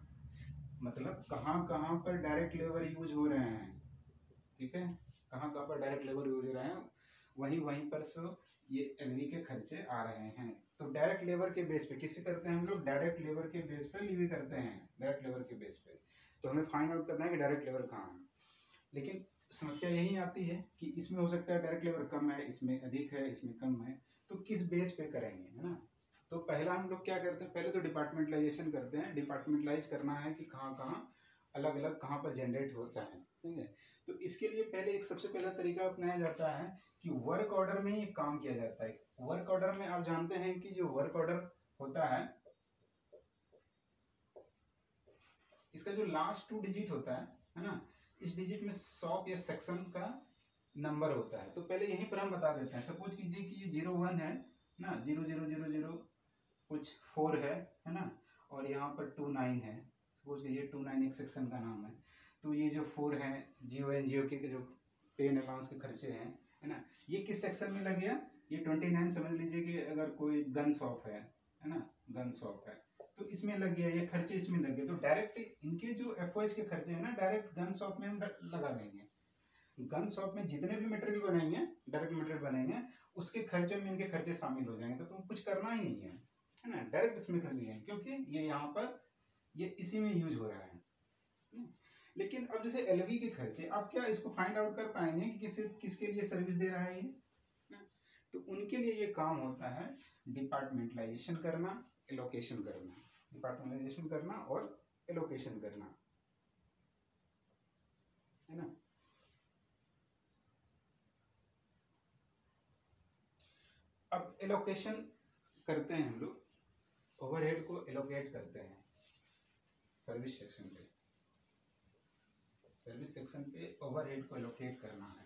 मतलब कहाँ कहाँ पर डायरेक्ट लेबर यूज हो रहे हैं, ठीक है, कहाँ कहाँ पर डायरेक्ट लेबर यूज हो रहे हैं, वहीं वहीं पर से ये एलवी के खर्चे आ रहे हैं। तो डायरेक्ट लेबर के बेस पे किससे करते हैं हम लोग, डायरेक्ट लेबर के बेस पे लीवी करते हैं, डायरेक्ट लेबर के बेस पे। तो हमें फाइंड आउट करना है कि डायरेक्ट लेबर कहाँ है। लेकिन समस्या यही आती है कि इसमें हो सकता है डायरेक्ट लेबर कम है, इसमें अधिक है, इसमें कम है, तो किस बेस पे करेंगे, है ना। तो पहला हम लोग क्या करते हैं, पहले तो डिपार्टमेंटलाइजेशन करते हैं। डिपार्टमेंटलाइज करना है कि कहाँ कहाँ अलग अलग कहाँ पर जनरेट होता है, ठीक है। तो इसके लिए पहले एक सबसे पहला तरीका अपनाया जाता है कि वर्क ऑर्डर में ही काम किया जाता है। वर्क ऑर्डर में आप जानते हैं कि जो वर्क ऑर्डर होता है, इसका जो लास्ट 2 डिजिट होता है ना, इस डिजिट में शॉप या सेक्शन का नंबर होता है। तो पहले यहीं पर हम बता देते हैं। सपोज कीजिए कि ये 01 है ना, 0000 कुछ 4 है ना, और यहाँ पर 29 है। सपोज कीजिए 29 एक सेक्शन का नाम है। तो ये जो 4 है, जियो एन जियो के जो पेन अलाउंस के खर्चे हैं, है ना, ये किस सेक्शन में लग गया, ये 29 समझ लीजिए कि अगर कोई गन शॉप है ना, गन शॉप है, तो इसमें लग गया, ये खर्चे इसमें लग गए। तो डायरेक्ट इनके जो एफओएस के खर्चे हैं ना, डायरेक्ट गन शॉप में हम लगा देंगे। गन शॉप में जितने भी मटेरियल बनेंगे, डायरेक्ट मटेरियल बनेंगे, उसके खर्चे में इनके खर्चे शामिल हो जाएंगे। तो तुम कुछ करना ही नहीं है ना, डायरेक्ट इसमें कर दिए, क्योंकि ये यहाँ पर ये इसी में यूज हो रहा है। लेकिन अब जैसे एलवी के खर्चे, आप क्या इसको फाइंड आउट कर पाएंगे कि किसके लिए सर्विस दे रहा है ये। तो उनके लिए ये काम होता है डिपार्टमेंटलाइजेशन करना, एलोकेशन करना, डिपार्टमेंटलाइजेशन करना और एलोकेशन करना, है ना। अब एलोकेशन करते हैं हम लोग, ओवरहेड को एलोकेट करते हैं सर्विस सेक्शन पे। सर्विस सेक्शन पे ओवरहेड को एलोकेट करना है।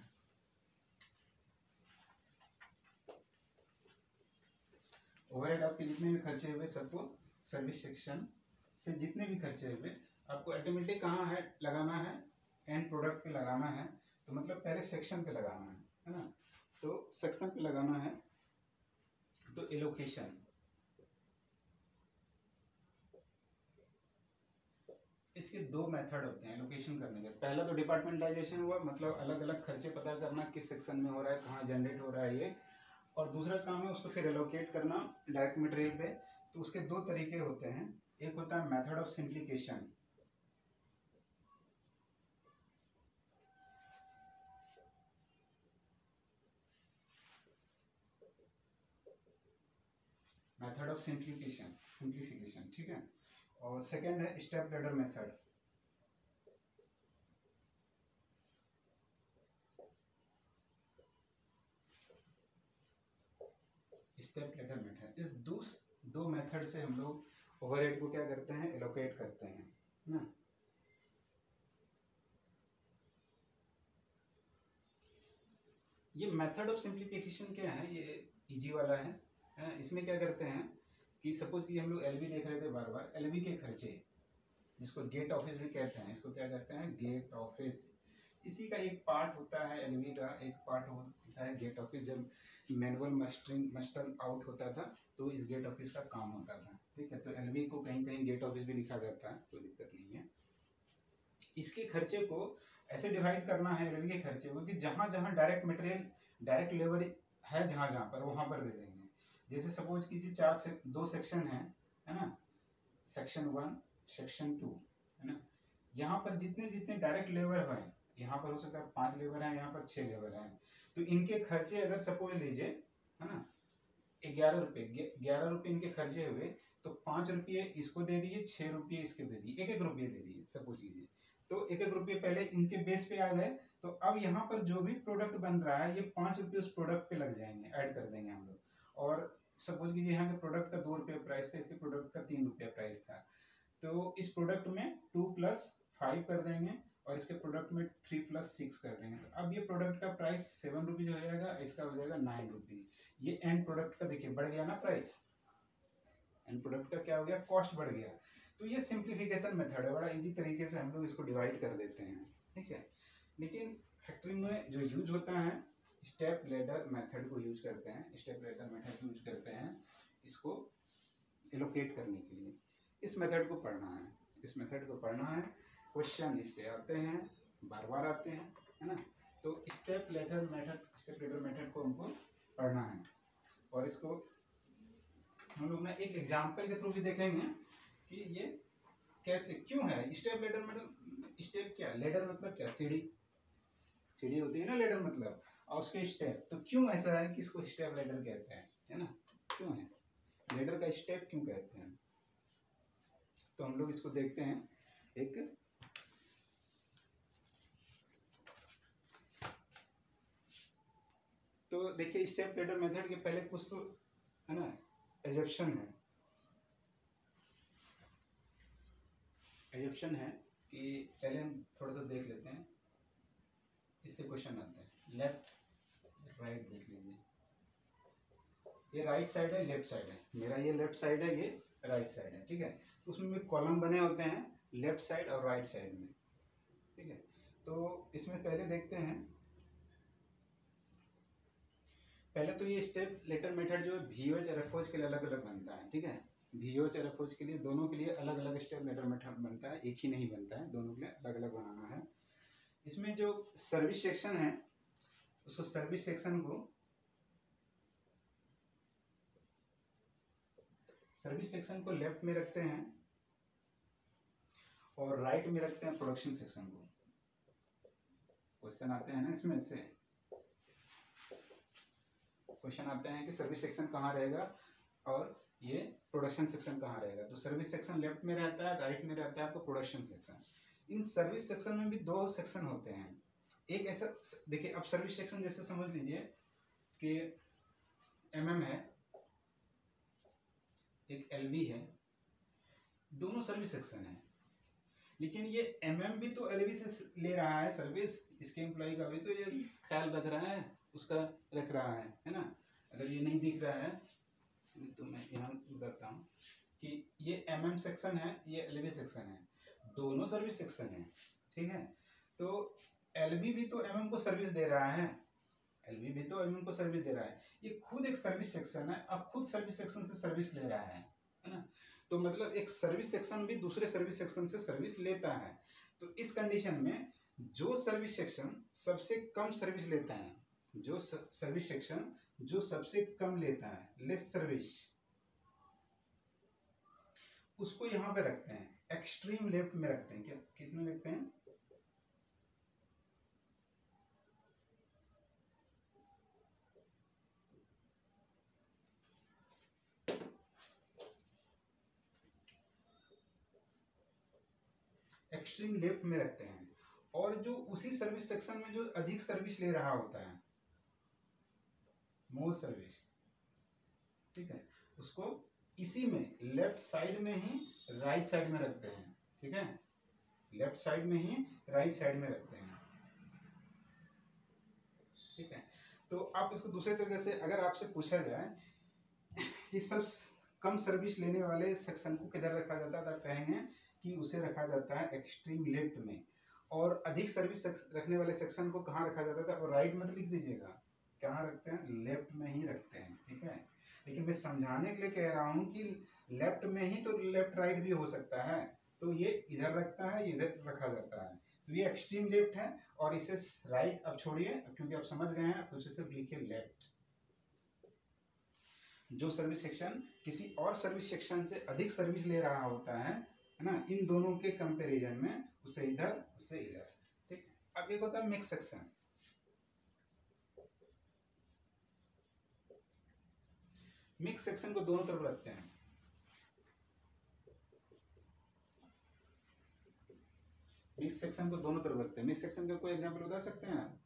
ओवरहेड आपके जितने भी खर्चे हुए सबको सर्विस सेक्शन से जितने भी खर्चे हुए आपको ऑटोमेटिक कहाँ है लगाना है, एंड प्रोडक्ट पे लगाना है। तो मतलब पहले सेक्शन पे लगाना है ना। तो सेक्शन पे लगाना है, तो एलोकेशन, इसके 2 मेथड होते हैं एलोकेशन करने के। पहला तो डिपार्टमेंटलाइजेशन हुआ, मतलब अलग अलग खर्चे पता करना किस सेक्शन में हो रहा है, कहाँ जनरेट हो रहा है ये। और दूसरा काम है उसको फिर एलोकेट करना डायरेक्ट मटेरियल पे। तो उसके 2 तरीके होते हैं। एक होता है method of simplification, method of simplification, ठीक है। और सेकंड है step ladder method. Step ladder method, इस दो मेथड से हम लोग ओवरहेड को क्या करते हैं, एलोकेट करते हैं ना। ये मेथड ऑफ सिंप्लीफिकेशन क्या है, ये इजी वाला है। इसमें क्या करते हैं कि सपोज कि हम लोग एलवी देख रहे थे बार बार, एलवी के खर्चे जिसको गेट ऑफिस भी कहते हैं, इसको क्या कहते हैं, गेट ऑफिस। इसी का एक पार्ट होता है एलवी का, एक पार्ट होता है गेट ऑफिस। जब मैनुअल मस्टर आउट होता था तो इस गेट ऑफिस का काम होता था, ठीक है। तो एलवी को कहीं कहीं गेट ऑफिस भी लिखा जाता है, कोई दिक्कत नहीं है। इसके खर्चे को ऐसे डिवाइड करना है एलवी के खर्चे को कि जहाँ जहाँ डायरेक्ट मटेरियल, डायरेक्ट लेबर है, जहाँ जहाँ पर वहाँ पर दे देंगे। जैसे सपोज कीजिए 2 सेक्शन है ना, सेक्शन 1 सेक्शन 2, है ना। यहाँ पर जितने जितने डायरेक्ट लेबर हैं, यहाँ पर हो सकता है 5 लेबर हैं, यहाँ पर 6 लेबर हैं। तो इनके खर्चे अगर सपोज लीजिए, है ना, 11 रुपये इनके खर्चे हुए, तो 5 रुपये इसको दे दिए, 6 रुपये इसके दे दिए, 1 रुपये दे दिए सपोज कीजिए। तो 1 रुपये पहले इनके बेस पे आ गए। तो अब यहाँ पर जो भी प्रोडक्ट बन रहा है, ये 5 रुपये उस प्रोडक्ट पे लग जाएंगे, ऐड कर देंगे हम लोग। और सपोज कीजिए यहाँ के प्रोडक्ट का 2 रुपये प्राइस था, इसके प्रोडक्ट का 3 रुपये प्राइस था। तो इस प्रोडक्ट में 2 + 5 कर देंगे, और इसके प्रोडक्ट में 3 + 6 कर देंगे। तो अब ये प्रोडक्ट का प्राइस 7 रुपीज हो जाएगा, इसका हो जाएगा 9 रुपीज। ये एंड प्रोडक्ट का देखिए बढ़ गया ना प्राइस, एंड प्रोडक्ट का क्या हो गया, कॉस्ट बढ़ गया। तो ये सिंप्लीफिकेशन मेथड है, बड़ा इजी तरीके से हम लोग इसको डिवाइड कर देते हैं, ठीक है। लेकिन फैक्टरिंग में जो यूज होता है स्टेप लैडर मेथड को यूज करते हैं, स्टेप लैडर मेथड यूज करते हैं इसको एलोकेट करने के लिए। इस मेथड को पढ़ना है, इस मेथड को पढ़ना है, क्वेश्चन इससे आते हैं, बार बार आते हैं, है ना। तो स्टेप लैडर मेथड को हमको पढ़ना है और इसको हम लोग ना एक एग्जाम्पल के थ्रू भी देखेंगे कि ये कैसे क्यों है। स्टेप लैडर मतलब स्टेप क्या, लैडर मतलब क्या, सीढ़ी, सीढ़ी होती है ना लैडर मतलब, और उसके स्टेप, तो क्यों ऐसा है कि इसको स्टेप लैडर कहते हैं, है ना, क्यों है लैडर का स्टेप क्यों कहते हैं। तो हम लोग इसको देखते हैं एक तो देखिए स्टेप लैडर मेथड के पहले कुछ तो है ना एजप्शन है, एजप्शन है कि पहले हम थोड़ा सा देख लेते हैं, इससे क्वेश्चन आता है लेफ्ट राइट, देख लीजिए ये राइट साइड है, लेफ्ट साइड है, मेरा ये लेफ्ट साइड है, ये राइट साइड है, ठीक है। तो उसमें भी कॉलम बने होते हैं लेफ्ट साइड और राइट साइड में, ठीक है। तो इसमें पहले देखते हैं, पहले तो ये स्टेप लैडर मेथड जो है VOH और FOH के लिए अलग अलग बनता है, ठीक है। VOH और FOH के लिए दोनों के लिए अलग अलग स्टेप लैडर मेथड बनता है, एक ही नहीं बनता है, दोनों के लिए अलग अलग बनाना है। इसमें जो सर्विस सेक्शन है उसको सर्विस सेक्शन को लेफ्ट में रखते हैं और राइट में रखते हैं प्रोडक्शन सेक्शन को। क्वेश्चन आते हैं ना इसमें से, क्वेश्चन आते हैं कि सर्विस सेक्शन कहाँ रहेगा और ये प्रोडक्शन सेक्शन कहाँ रहेगा। तो सर्विस सेक्शन लेफ्ट में रहता है, राइट में रहता है आपको production section. In service section में भी दो सेक्शन होते हैं, एक ऐसा देखिए, अब सर्विस सेक्शन जैसे समझ लीजिए कि MM है, एक LV है, दोनों सर्विस सेक्शन है, लेकिन ये MM भी तो LV से ले रहा है सर्विस, इसके एम्प्लॉय का भी तो ये ख्याल रख रहा है, उसका रख रहा है ना। अगर ये नहीं दिख रहा है तो मैं यहाँ बताता हूँ कि ये MM सेक्शन है, ये LV सेक्शन है, दोनों सर्विस सेक्शन है, ठीक है। तो LV भी तो MM को सर्विस दे रहा है, LV भी तो MM को सर्विस दे रहा है, ये खुद एक सर्विस सेक्शन है, अब खुद सर्विस सेक्शन से सर्विस ले रहा है ना। तो मतलब एक सर्विस सेक्शन भी दूसरे सर्विस सेक्शन से सर्विस लेता है। तो इस कंडीशन में जो सर्विस सेक्शन सबसे कम सर्विस लेता है, जो सर्विस सेक्शन जो सबसे कम लेता है, लेस सर्विस, उसको यहां पे रखते हैं, एक्सट्रीम लेफ्ट में रखते हैं। क्या कितने रखते हैं, एक्सट्रीम लेफ्ट में रखते हैं। और जो उसी सर्विस सेक्शन में जो अधिक सर्विस ले रहा होता है, मोर सर्विस, ठीक है, उसको इसी में लेफ्ट साइड में ही राइट साइड में रखते हैं, ठीक है, लेफ्ट साइड में ही राइट साइड में रखते हैं, ठीक है। तो आप इसको दूसरे तरीके से अगर आपसे पूछा जाए कि सब कम सर्विस लेने वाले सेक्शन को किधर रखा जाता है, तो आप कहेंगे कि उसे रखा जाता है एक्सट्रीम लेफ्ट में, और अधिक सर्विस रखने वाले सेक्शन को कहाँ रखा जाता था, और राइट मत लिख दीजिएगा, कहाँ रखते हैं, लेफ्ट में ही रखते हैं, ठीक है। लेकिन मैं समझाने के लिए कह रहा हूँ कि लेफ्ट में ही तो लेफ्ट राइट भी हो सकता है, तो ये इधर रखता है, ये इधर रखा जाता है, तो ये एक्सट्रीम लेफ्ट है, और इसे राइट अब छोड़िए क्योंकि आप समझ गए हैं, तो उसे सिर्फ लिखिए लेफ्ट। जो सर्विस सेक्शन किसी और सर्विस सेक्शन से अधिक सर्विस ले रहा होता है ना, इन दोनों के कंपैरिजन में, उसे इधर उसे इधर, ठीक है। अब एक होता है मिक्स सेक्शन, मिक्स सेक्शन को दोनों तरफ रखते हैं, मिक्स सेक्शन को दोनों तरफ रखते हैं। मिक्स सेक्शन का कोई एग्जांपल बता सकते हैं आप,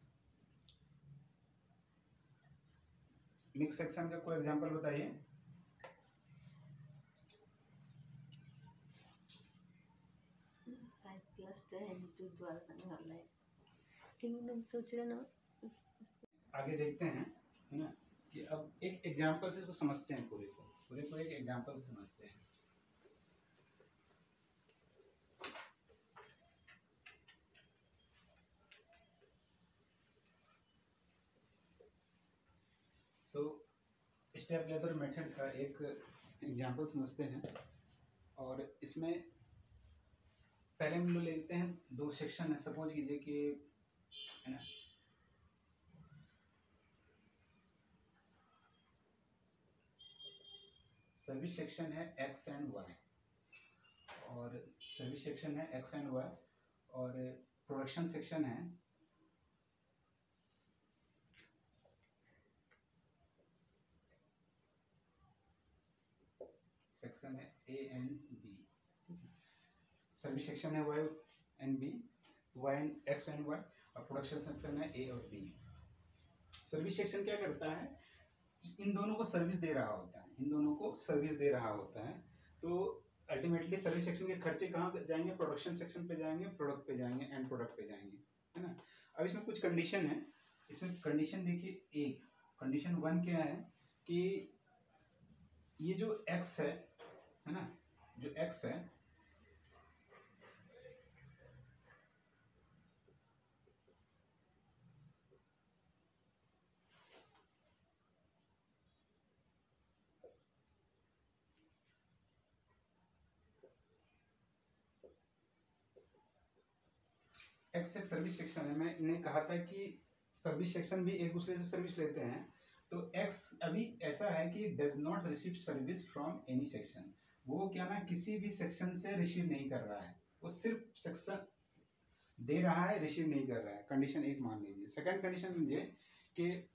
मिक्स सेक्शन का कोई एग्जांपल बताइए। आगे देखते हैं, है ना, कि अब एक एग्जांपल से इसको समझते हैं, पूरे को एक एग्जांपल से समझते हैं। तो स्टेप लेबर मेथड का एक एग्जांपल समझते हैं, और इसमें पहले हम लोग लेते हैं दो सेक्शन है। सपोज कीजिए कि है ना, सर्विस सेक्शन है एक्स एंड वाई, और सर्विस सेक्शन है एक्स एंड वाई, और प्रोडक्शन सेक्शन है A and B. Service section है Y and B, Y and X and Y, और प्रोडक्शन सेक्शन है ए और बी। सर्विस सेक्शन क्या करता है, इन दोनों को सर्विस दे रहा होता है, इन दोनों को सर्विस दे रहा होता है। तो अल्टीमेटली सर्विस सेक्शन के खर्चे कहाँ जाएंगे, प्रोडक्शन सेक्शन पे जाएंगे, प्रोडक्ट पे जाएंगे, एंड प्रोडक्ट पे जाएंगे, है ना। अब इसमें कुछ कंडीशन है, इसमें कंडीशन देखिए, एक कंडीशन 1 क्या है कि ये जो एक्स है ना, जो एक्स है एक्स एक सर्विस सेक्शन है। मैंने कहा था कि सर्विस सेक्शन भी एक दूसरे से सर्विस लेते हैं। तो एक्स अभी ऐसा है कि does not receive service from any section, वो क्या ना किसी भी सेक्शन से रिसीव नहीं कर रहा है, वो सिर्फ सेक्शन दे रहा है, रिसीव नहीं कर रहा है। कंडीशन एक मान लीजिए। सेकंड कंडीशन लीजिए कि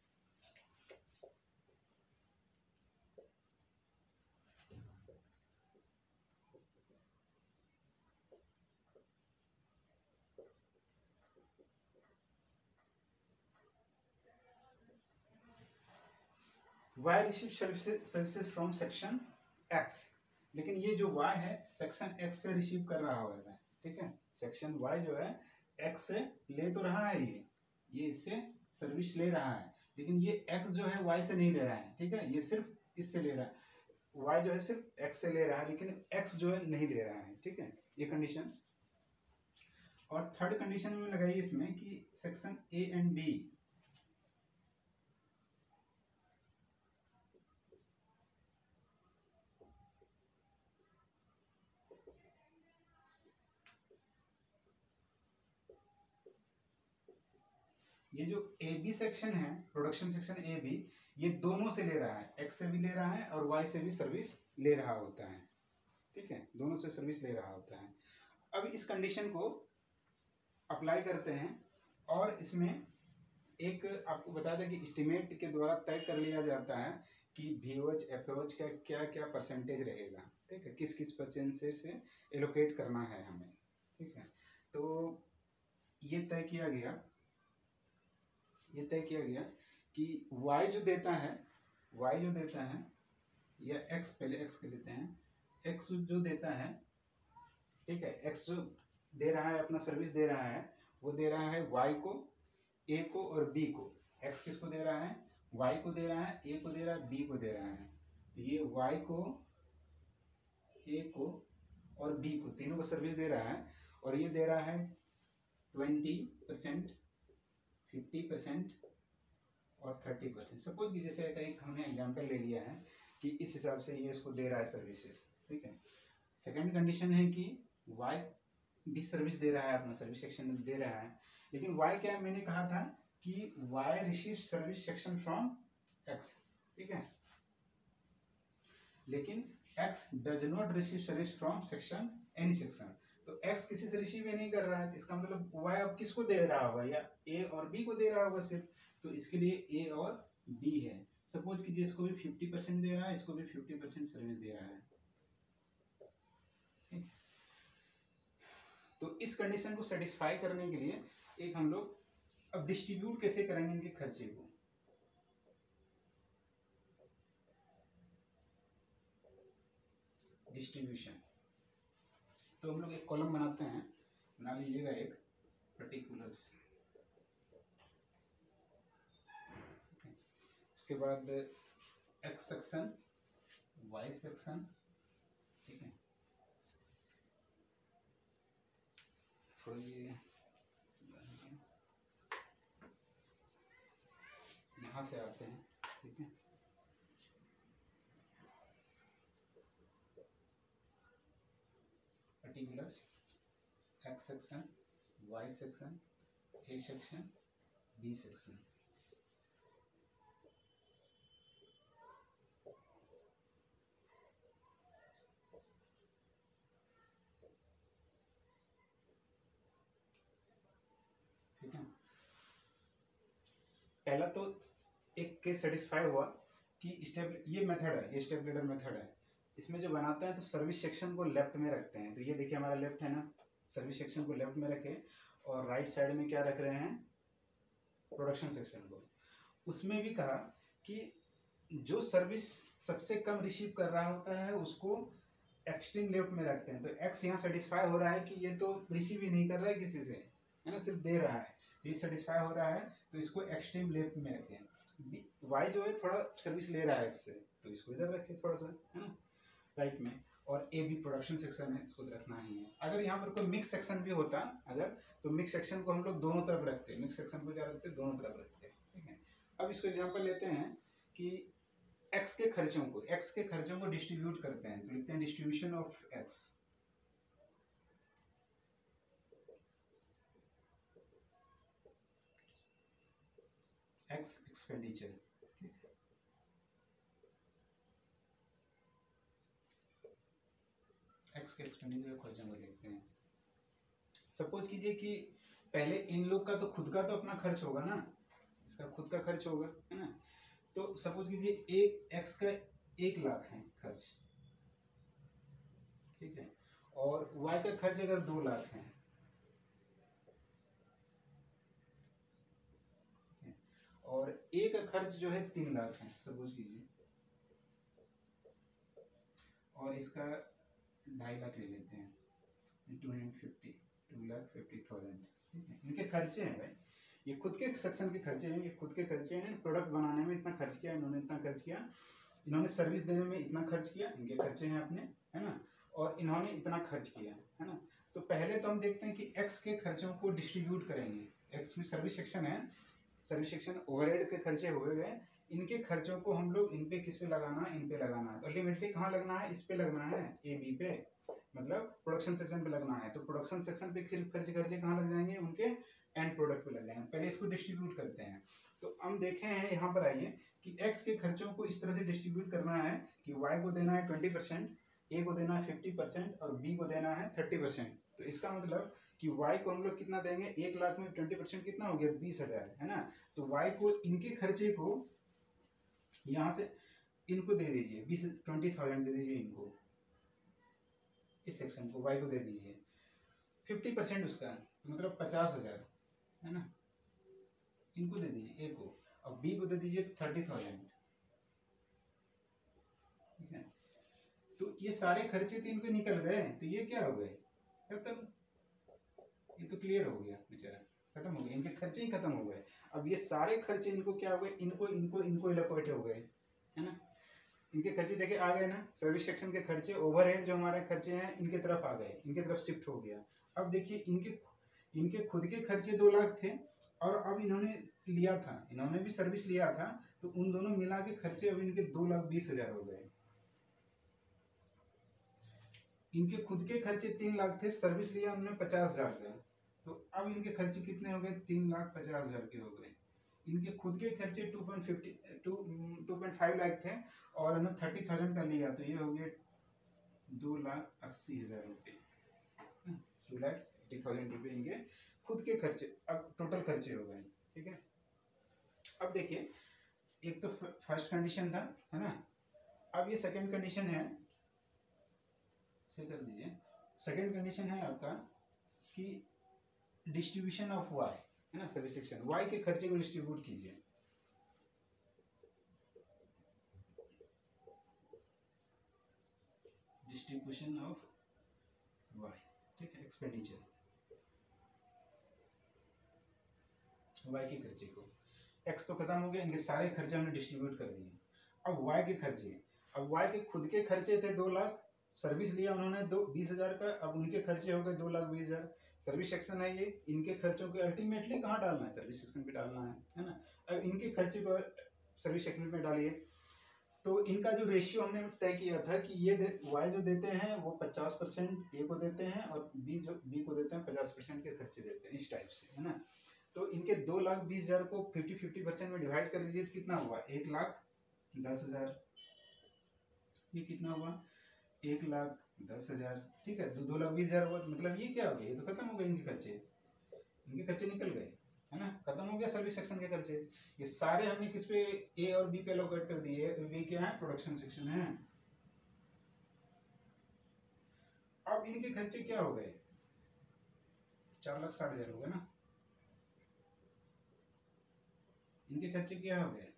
Y receive services from section X, लेकिन ये जो वाई है सेक्शन एक्स से रिसीव कर रहा होगा, ठीक है। सेक्शन वाई जो है एक्स से ले तो रहा है, ये इससे सर्विस ले रहा है, लेकिन ये एक्स जो है वाई से नहीं ले रहा है, ठीक है। ये सिर्फ इससे ले रहा है, वाई जो है सिर्फ एक्स से ले रहा है, लेकिन एक्स जो है नहीं ले रहा है, ठीक है। ये कंडीशन। और थर्ड कंडीशन में लगाइए इसमें कि सेक्शन ए एंड बी, ये जो ए बी सेक्शन है, प्रोडक्शन सेक्शन ए बी, ये दोनों से ले रहा है, एक्स से भी ले रहा है और वाई से भी सर्विस ले रहा होता है, ठीक है। दोनों से सर्विस ले रहा होता है। अब इस कंडीशन को अप्लाई करते हैं, और इसमें एक आपको बता दें कि एस्टिमेट के द्वारा तय कर लिया जाता है कि VOH FOH का क्या क्या परसेंटेज रहेगा, ठीक है। किस किस परसेंटेज से एलोकेट करना है हमें, ठीक है। तो ये तय किया गया कि y जो देता है, या x, पहले x के लेते हैं, x जो देता है, ठीक है, x जो दे रहा है, अपना सर्विस दे रहा है, वो दे रहा है y को, a को और b को। x किसको दे रहा है, y को दे रहा है, a को दे रहा है, b को दे रहा है। तो ये y को, a को और b को, तीनों को सर्विस दे रहा है, और ये दे रहा है 20%, 50% और 30%। सपोज कि जैसे एक हमने एग्जांपल ले लिया है कि इस हिसाब से ये इसको दे रहा है सर्विसेज, ठीक है। सेकंड कंडीशन है कि y भी सर्विस दे रहा है, अपना सर्विस सेक्शन दे रहा है, लेकिन y क्या है, मैंने कहा था कि y receive service section from x, ठीक है, लेकिन x does not receive service from section any section. तो x किसी से रिसीव ही नहीं कर रहा है, तो इसका मतलब y अब किसको दे रहा होगा, या a और b को दे रहा होगा सिर्फ। तो इसके लिए a और b है। सपोज कीजिए इसको भी 50% दे रहा है, इसको भी 50% सर्विस दे रहा है, ठीक। तो इस कंडीशन को सेटिस्फाई करने के लिए एक हम लोग अब डिस्ट्रीब्यूट कैसे करेंगे इनके खर्चे को। डिस्ट्रीब्यूशन, तो हम लोग एक कॉलम बनाते हैं, बना लीजिएगा एक पर्टिकुलर्स, उसके बाद x सेक्शन, y सेक्शन, ठीक है। थोड़ा ये यहाँ से आते हैं, ठीक है। Particulars, X section, Y section, A section, B section. ठीक है, पहला तो एक केस सेटिस्फाई हुआ कि स्टेप, ये मेथड है, ये स्टेप लेडर मेथड है। इसमें जो बनाते हैं तो सर्विस सेक्शन को लेफ्ट में रखते हैं, तो ये देखिए हमारा लेफ्ट है ना, सर्विस सेक्शन को लेफ्ट में रखे और राइट साइड में क्या रख रहे हैं, प्रोडक्शन सेक्शन को। उसमें भी कहा कि जो सर्विस सबसे कम रिसीव कर रहा होता है उसको एक्सट्रीम लेफ्ट में रखते हैं। तो एक्स यहाँ सेटिस्फाई हो रहा है कि ये तो रिसीव ही नहीं कर रहा है किसी से, है ना, सिर्फ दे रहा है, तो ये सेटिस्फाई हो रहा है, तो इसको एक्सट्रीम लेफ्ट में रखें। वाई जो है थोड़ा सर्विस ले रहा है एक्स से, तो इसको इधर रखें थोड़ा सा, है ना, राइट में। और ए भी प्रोडक्शन सेक्शन है, इसको रखना ही है। अगर यहाँ पर कोई मिक्स सेक्शन भी होता अगर, तो मिक्स सेक्शन को हम लोग दोनों तरफ रखते हैं, मिक्स सेक्शन को क्या रखते हैं, दोनों तरफ रखते हैं। ठीक है, अब इसको एग्जांपल लेते हैं कि एक्स के खर्चों को डिस्ट्रीब्यूट करते हैं, तो लिखते हैं distribution of x. X expenditure, x के एक्सपेंडिचर खर्चों को लिखते हैं। सपोज कीजिए कि पहले इन लोग का तो खुद का तो अपना खर्च होगा ना, इसका खुद का खर्च होगा, है ना। तो सपोज कीजिए एक एक्स का 1,00,000 है खर्च, ठीक है, और वाई का खर्च अगर 2,00,000 है, और ए का खर्च जो है 3,00,000 है सपोज कीजिए, और इसका 2,50,000 ले लेते हैं, 2,50,000, ठीक है। इनके खर्चे हैं भाई, ये खुद के सेक्शन के खर्चे हैं, ये खुद के खर्चे हैं। प्रोडक्ट बनाने में इतना खर्च किया इन्होंने, इतना खर्च किया इन्होंने, सर्विस देने में इतना खर्च किया, इनके खर्चे हैं अपने, है ना, और इन्होंने इतना खर्च किया, है ना। तो पहले तो हम देखते हैं कि एक्स के खर्चों को डिस्ट्रीब्यूट करेंगे। एक्स में सर्विस सेक्शन है, सर्विस सेक्शन ओवरहेड के खर्चे हुए गए, इनके खर्चों को हम लोग इन पे किस पे लगाना है, इन पे लगाना है। तो अल्टीमेटली कहाँ लगना है, इस पे लगना है, ए बी पे, मतलब प्रोडक्शन सेक्शन पे लगना है। तो प्रोडक्शन सेक्शन पे खर्चे कहाँ लग जाएंगे, उनके एंड प्रोडक्ट पे लग जाएंगे। पहले इसको डिस्ट्रीब्यूट करते हैं। तो हम देखे हैं यहाँ पर आइए कि एक्स के खर्चों को इस तरह से डिस्ट्रीब्यूट करना है कि वाई को देना है 20%, ए को देना है 50% और बी को देना है 30%। तो इसका मतलब कि वाई को हम लोग कितना देंगे, 1,00,000 में 20% कितना हो गया, 20,000, है ना। तो वाई को इनके खर्चे को यहाँ से इनको दे दीजिए, 20,000 दे दीजिए इनको, इस सेक्शन को वाई को दे दीजिए 50% उसका, मतलब 50,000, है ना, इनको दे दीजिए ए को, और बी को दे दीजिए 30,000, ठीक है। तो ये सारे खर्चे तो इनके निकल गए, तो ये क्या हो गए, खत्म, ये तो क्लियर हो गया बेचारा, खत्म हो गया, इनके खर्चे ही खत्म हो गए। अब ये सारे खर्चे इनको क्या हो गए, इनको इनको इनको इलोकेट हो गए, है ना। इनके खर्चे देखे आ गए ना, सर्विस सेक्शन के खर्चे, ओवरहेड जो हमारे खर्चे हैं इनके तरफ आ गए, इनके तरफ शिफ्ट हो गया। अब देखिए इनके खुद के खर्चे 2,00,000 थे, और अब इन्होंने लिया था, इन्होंने भी सर्विस लिया था, तो उन दोनों मिला के खर्चे अब इनके 2,20,000 हो गए। इनके खुद के खर्चे 3,00,000 थे, सर्विस लिया उन्होंने 50,000 का, तो अब इनके खर्चे कितने हो गए, 3,50,000 के हो गए। इनके खुद के खर्चे 2.5 लाख थे, और उन्होंने 30,000 का लिया, तो ये हो गए 2,80,000 रुपये, 2,80,000 रुपये इनके खुद के खर्चे, अब टोटल खर्चे हो गए, ठीक है। अब देखिए, एक तो फर्स्ट कंडीशन था, है ना। अब ये सेकंड कंडीशन है, से कर दीजिए, सेकंड कंडीशन है आपका कि डिस्ट्रीब्यूशन ऑफ वाई, है ना, सर्विस सेक्शन, वाई के खर्चे को डिस्ट्रीब्यूट कीजिए। डिस्ट्रीब्यूशन ऑफ वाई, ठीक है, एक्सपेंडिचर, वाई के खर्चे को, एक्स तो खत्म हो गया, इनके सारे खर्चे हमने डिस्ट्रीब्यूट कर दिए। अब वाई के खर्चे, अब वाई के खुद के खर्चे थे 2,00,000, सर्विस लिया उन्होंने 20,000 का, अब उनके खर्चे हो गए 2,20,000। सर्विस सेक्शन है ये, इनके खर्चों को अल्टीमेटली कहाँ डालना है, सर्विस सेक्शन पे डालना है ना। अब इनके खर्चे को सर्विस सेक्शन पे डालिए, तो इनका जो रेशियो हमने तय किया था कि ये वाई जो देते हैं वो 50% ए को देते हैं और बी को देते हैं 50% के खर्चे देते हैं, इस टाइप से, है ना। तो इनके 2,20,000 को 50-50% में डिवाइड कर दीजिए तो कितना हुआ, 1,10,000। ये कितना हुआ, 1,10,000। ठीक है, 2,20,000 हुआ, मतलब ये क्या हो गया, ये तो खत्म हो गए इनके खर्चे निकल गए, है ना, खत्म हो गया सर्विस सेक्शन के खर्चे। ये सारे हमने किस पे, ए और बी पे एलोकेट कर दिए। वे क्या है, प्रोडक्शन सेक्शन है। अब इनके खर्चे क्या हो गए, 4,60,000 हो गए ना। इनके खर्चे क्या हो गए,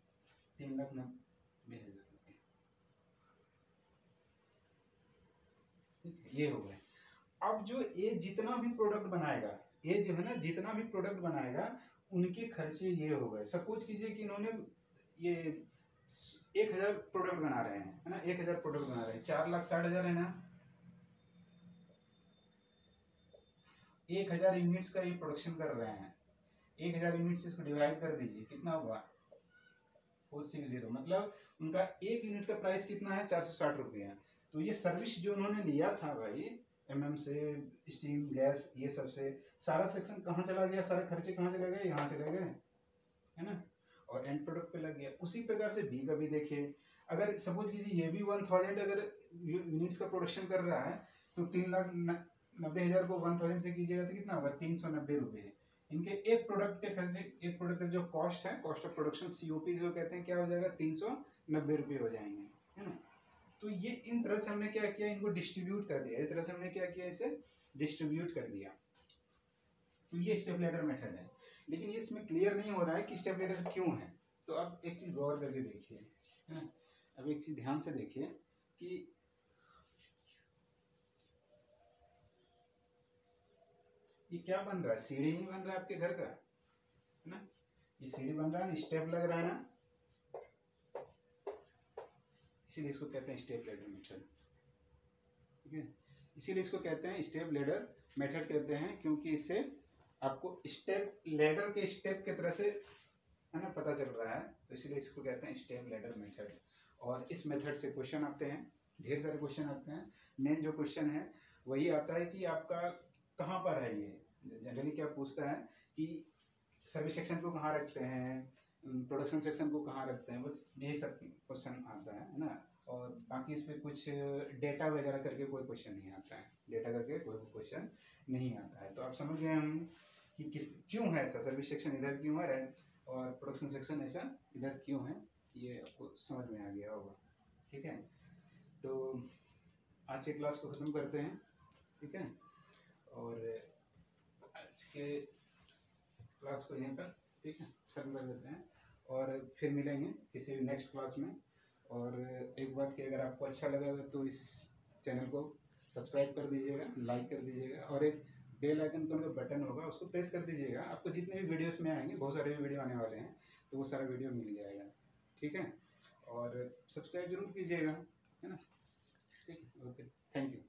3,90,000 रुपये। ये हो गए। अब जो ये जितना भी प्रोडक्ट बनाएगा, ये जो है ना, जितना भी प्रोडक्ट बनाएगा उनके खर्चे ये हो गए। सपोज कीजिए कि इन्होंने ये 1,000 प्रोडक्ट बना रहे हैं, है ना, 1,000 प्रोडक्ट बना रहे हैं, 4,60,000 है ना। 1,000 यूनिट्स का ये प्रोडक्शन कर रहे हैं, 1,000 यूनिट्स इसको डिवाइड कर दीजिए, कितना हुआ, 460। मतलब उनका एक यूनिट का प्राइस कितना है, 460 रुपये। तो ये सर्विस जो उन्होंने लिया था भाई, MM से, स्टीम, गैस, ये सब से सारा सेक्शन कहाँ चला गया, सारे खर्चे कहाँ चले गए, यहाँ चले गए, है ना, और एंड प्रोडक्ट पे लग गया। उसी प्रकार से बी का भी देखिए, अगर सपोज कीजिए ये भी 1,000 अगर यूनिट्स का प्रोडक्शन कर रहा है तो 3,90,000 को 1,000 से कीजिएगा तो कितना होगा, 390 रुपये। इनके एक प्रोडक्ट के खर्चे, एक प्रोडक्ट का जो कॉस्ट है, कॉस्ट ऑफ प्रोडक्शन, COP जो कहते हैं, क्या हो जाएगा, 390 रुपये हो जाएंगे, है ना। तो ये इन तरह से हमने क्या किया, इनको डिस्ट्रीब्यूट कर दिया, इस तरह से हमने क्या किया, इसे डिस्ट्रीब्यूट कर दिया। तो ये स्टेप लैडर मेथड है, लेकिन ये इसमें क्लियर नहीं हो रहा है कि स्टेप लैडर क्यों है। तो अब एक चीज गौर करके देखिए, है ना, अब एक चीज ध्यान से देखिए कि ये क्या बन रहा है, सीढ़ी नहीं बन रहा है आपके घर का, है ना, ये सीढ़ी बन रहा है ना, स्टेप लग रहा है ना, इसीलिए इसको कहते हैं स्टेप लैडर मेथड, ठीक है। इसीलिए इसको कहते हैं स्टेप लैडर मेथड कहते हैं, क्योंकि इससे आपको स्टेप लैडर के स्टेप की तरह से, है ना, पता चल रहा है, तो इसलिए इसको कहते हैं स्टेप लैडर मेथड। और इस मेथड से क्वेश्चन आते हैं, ढेर सारे क्वेश्चन आते हैं। मेन जो क्वेश्चन है वही आता है कि आपका कहाँ पर है, ये जनरली क्या पूछता है कि सर्विस सेक्शन को कहाँ रखते हैं, प्रोडक्शन सेक्शन को कहाँ रखते हैं, बस यही सब क्वेश्चन आता है ना। और बाकी इस पर कुछ डेटा वगैरह करके कोई क्वेश्चन नहीं आता है, डेटा करके कोई क्वेश्चन नहीं आता है। तो आप समझ गए हम कि क्यों है ऐसा, सर्विस सेक्शन इधर क्यों है और प्रोडक्शन सेक्शन ऐसा इधर क्यों है, ये आपको समझ में आ गया होगा, ठीक है। तो आज के क्लास को ख़त्म करते हैं, ठीक है, और आज के क्लास को यहीं पर, ठीक है, खत्म कर देते हैं और फिर मिलेंगे किसी भी नेक्स्ट क्लास में। और एक बात कि अगर आपको अच्छा लगा तो इस चैनल को सब्सक्राइब कर दीजिएगा, लाइक कर दीजिएगा, और एक बेल आइकन का बटन होगा उसको प्रेस कर दीजिएगा। आपको जितने भी वीडियोस में आएंगे, बहुत सारे वीडियो आने वाले हैं, तो वो सारा वीडियो मिल जाएगा, ठीक है। और सब्सक्राइब जरूर कीजिएगा, है ना, ठीक है, ओके, थैंक यू।